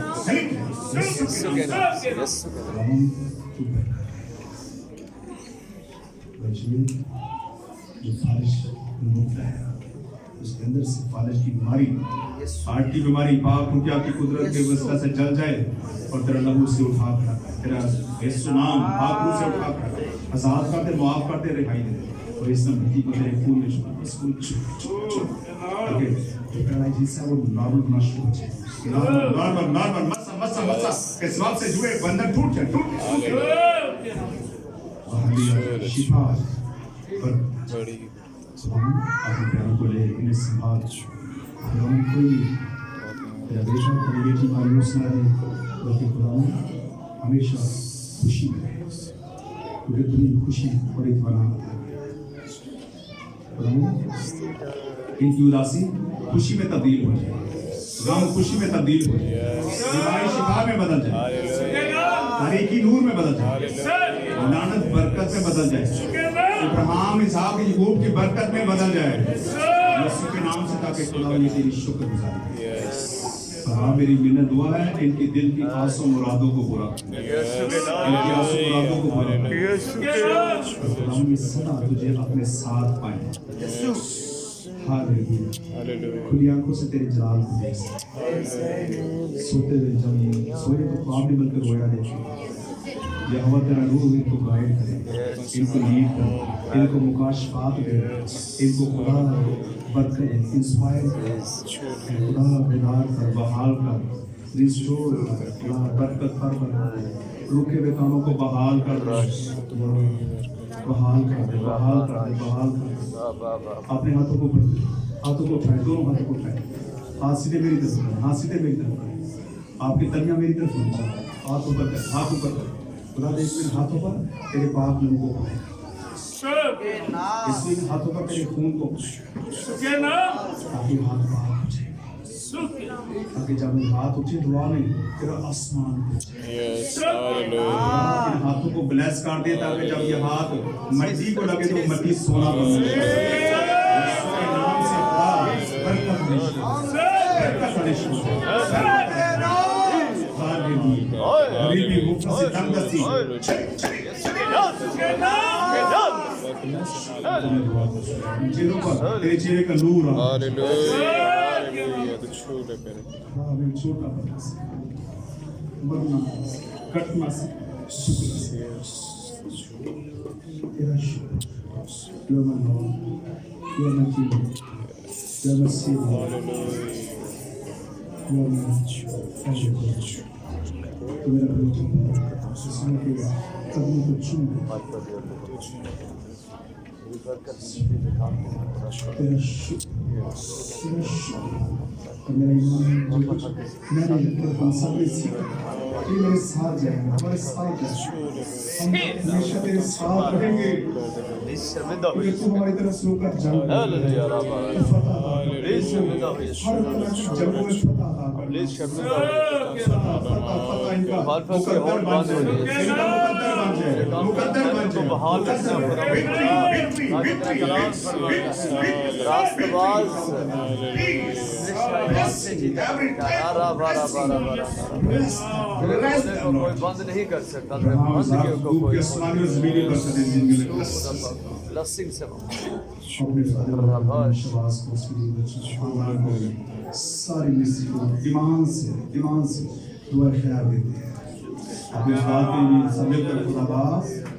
यीशु के नाम से यीशु के नाम जो फालिश रोकता है उसके अंदर से फालिश की बीमारी, हार्ट की बीमारी पाक होकर आपकी कुदरत के वसीला से जल जाए और तेरा लहू से उठा कर तेरा यीशु नाम पाक रूह से उठा कर आजाद कर दे, माफ कर दे, रिहाई दे और इस नबी को तेरे खून में छुपा इसको ओके जो पैरालाइसिस है वो नॉर्मल होना शुरू हो जाए। नॉर्मल मसा के सबब से जुए बंधन टूट जाए शिफा पर अपने प्यारों को ले इन्हें संभाल खुदावन कोई तेरा बेटा तेरी बेटी मायूस ना रहे बल्कि खुदावन हमेशा खुशी में रहे पूरे दुनिया खुशी और इत्मीनान खुदावन इनकी उदासी खुशी में तब्दील हो जाए, गम खुशी में तब्दील हो जाए, बीमारी शिफा में बदल जाए, तारीकी नूर में बदल जाए, लानत बरकत में बदल जाए, इब्राहिम इसहाक याकूब की बरकत में बदल जाए यीशु के नाम से, ताकि खुदा ये तेरी शुक्रगुजारी हाँ मेरी मिन्नत दुआ है इनकी दिल की आसो मुरादों को पूरा कर, इनकी आसो मुरादों को पूरा कर, खुदा ये सदा तुझे अपने साथ पाए। हालेलुया खुली आंखों से तेरे जलाल को देख सोते हुए जब सोए तो ख्वाब में बनकर रोया देखे यहोवा तेरा रूह इनको गाइड करे, इनको लीड करे, इनको मुकाशफात दे, इनको खुदा बरकत इंस्पायर करे, खुदा बेदार कर, बहाल कर, रिस्टोर कर, खुदा बरकत पर रुके हुए कामों को बहाल कर, बहाल कर, बहाल कर, बहाल कर। अपने हाथों को उठाए, दोनों हाथों को उठाए, हाथ सीधे मेरी तरफ करें, हाथ सीधे मेरी तरफ करें, आपकी तलियां मेरी तरफ होनी चाहिए, हाथ ऊपर करें, हाथ ऊपर करें खुदा देख मेरे हाथों पर तेरे पाक लोगों को पाएगा, सुख इसलिए हाथों पर तेरे खून को सुखे नाम ताकि हाथ बाहर हो जाए, सुख ताकि जब ये हाथ उठे दुआ में तेरा आसमान हो जाए। इन हाथों को ब्लेस कर दे ताकि जब ये हाथ मट्टी को लगे तो मट्टी सोना बन जाए। यीशु के नाम से खुदा बरकत नशीब, बरकत नशीब। हालेलुया। अभी भी मुफ्त से दंगसी सुखे नाम चेहरों पर तेरे चेहरे का नूर आ। हमें छोटा बना से बढ़ना कटना से शुक्र से तेरा शुक्र यो मैं लॉर्ड यो मैं किंग यो मैं सेवियर यो मैं एडवोकेट तो मेरा बेटा जिसने के कदमों को चूम तेरा शुक्र मेरा ईमान मैंने हम सब ने सीखा कि मेरे साथ जाएंगे, हमारे साथ जाएंगे, हम हमेशा तेरे साथ रहेंगे क्योंकि तू हमारी तरफ से होकर जंग हर तरह की जंगों में फतह इनका मुकद्दर बन जाए, मुकद्दर बन जाए, कोई बंद नहीं कर सकता, ब्लेसिंग से सारी मिस्री को ईमान से दुआ ख्याल देते हैं। अपने बात में सभी पर खुदा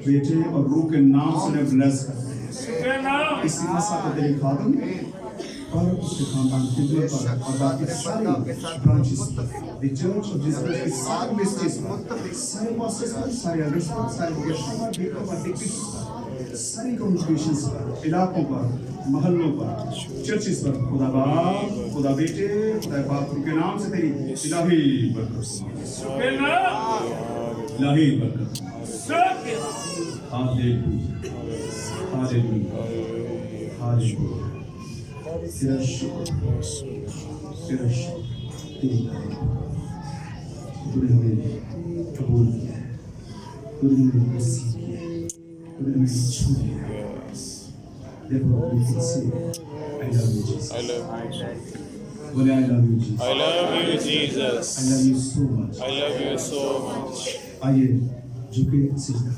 बेटे और रूह के नाम से उन्हें ब्लेस करते हैं। सुखे नाम इसी मसा को तेरे खादम और उसके खानदान खिदमत पर और बाकी सारी ब्रांचेस पर द चर्च ऑफ जीसस की सारी मिस्ट्रीज पर सारे पॉसेस पर सारे एल्डर्स पर सारे गेस्टों पर बेटों पर डिक्रीज पर सारी कम्युनिकेशंस पर इलाकों पर महल्लों पर चर्चेस पर खुदा बाप खुदा बेटे खुदा बाप के नाम से तेरी इलाही बरकत सुखे नाम इलाही बरकत सुख हालेलुया हालेलुया हालेलुया तेरा शुक्र तेरा शुक्र तेरी तारीफ तूने हमें कबूल किया है, तूने हमें नसीब किया है, तूने हमें छू लिया है। Therefore we can say I love you Jesus, I love you. बोले I love you Jesus, I love you, Jesus. I love you so much। I love you so much. आइए झुके सिजदा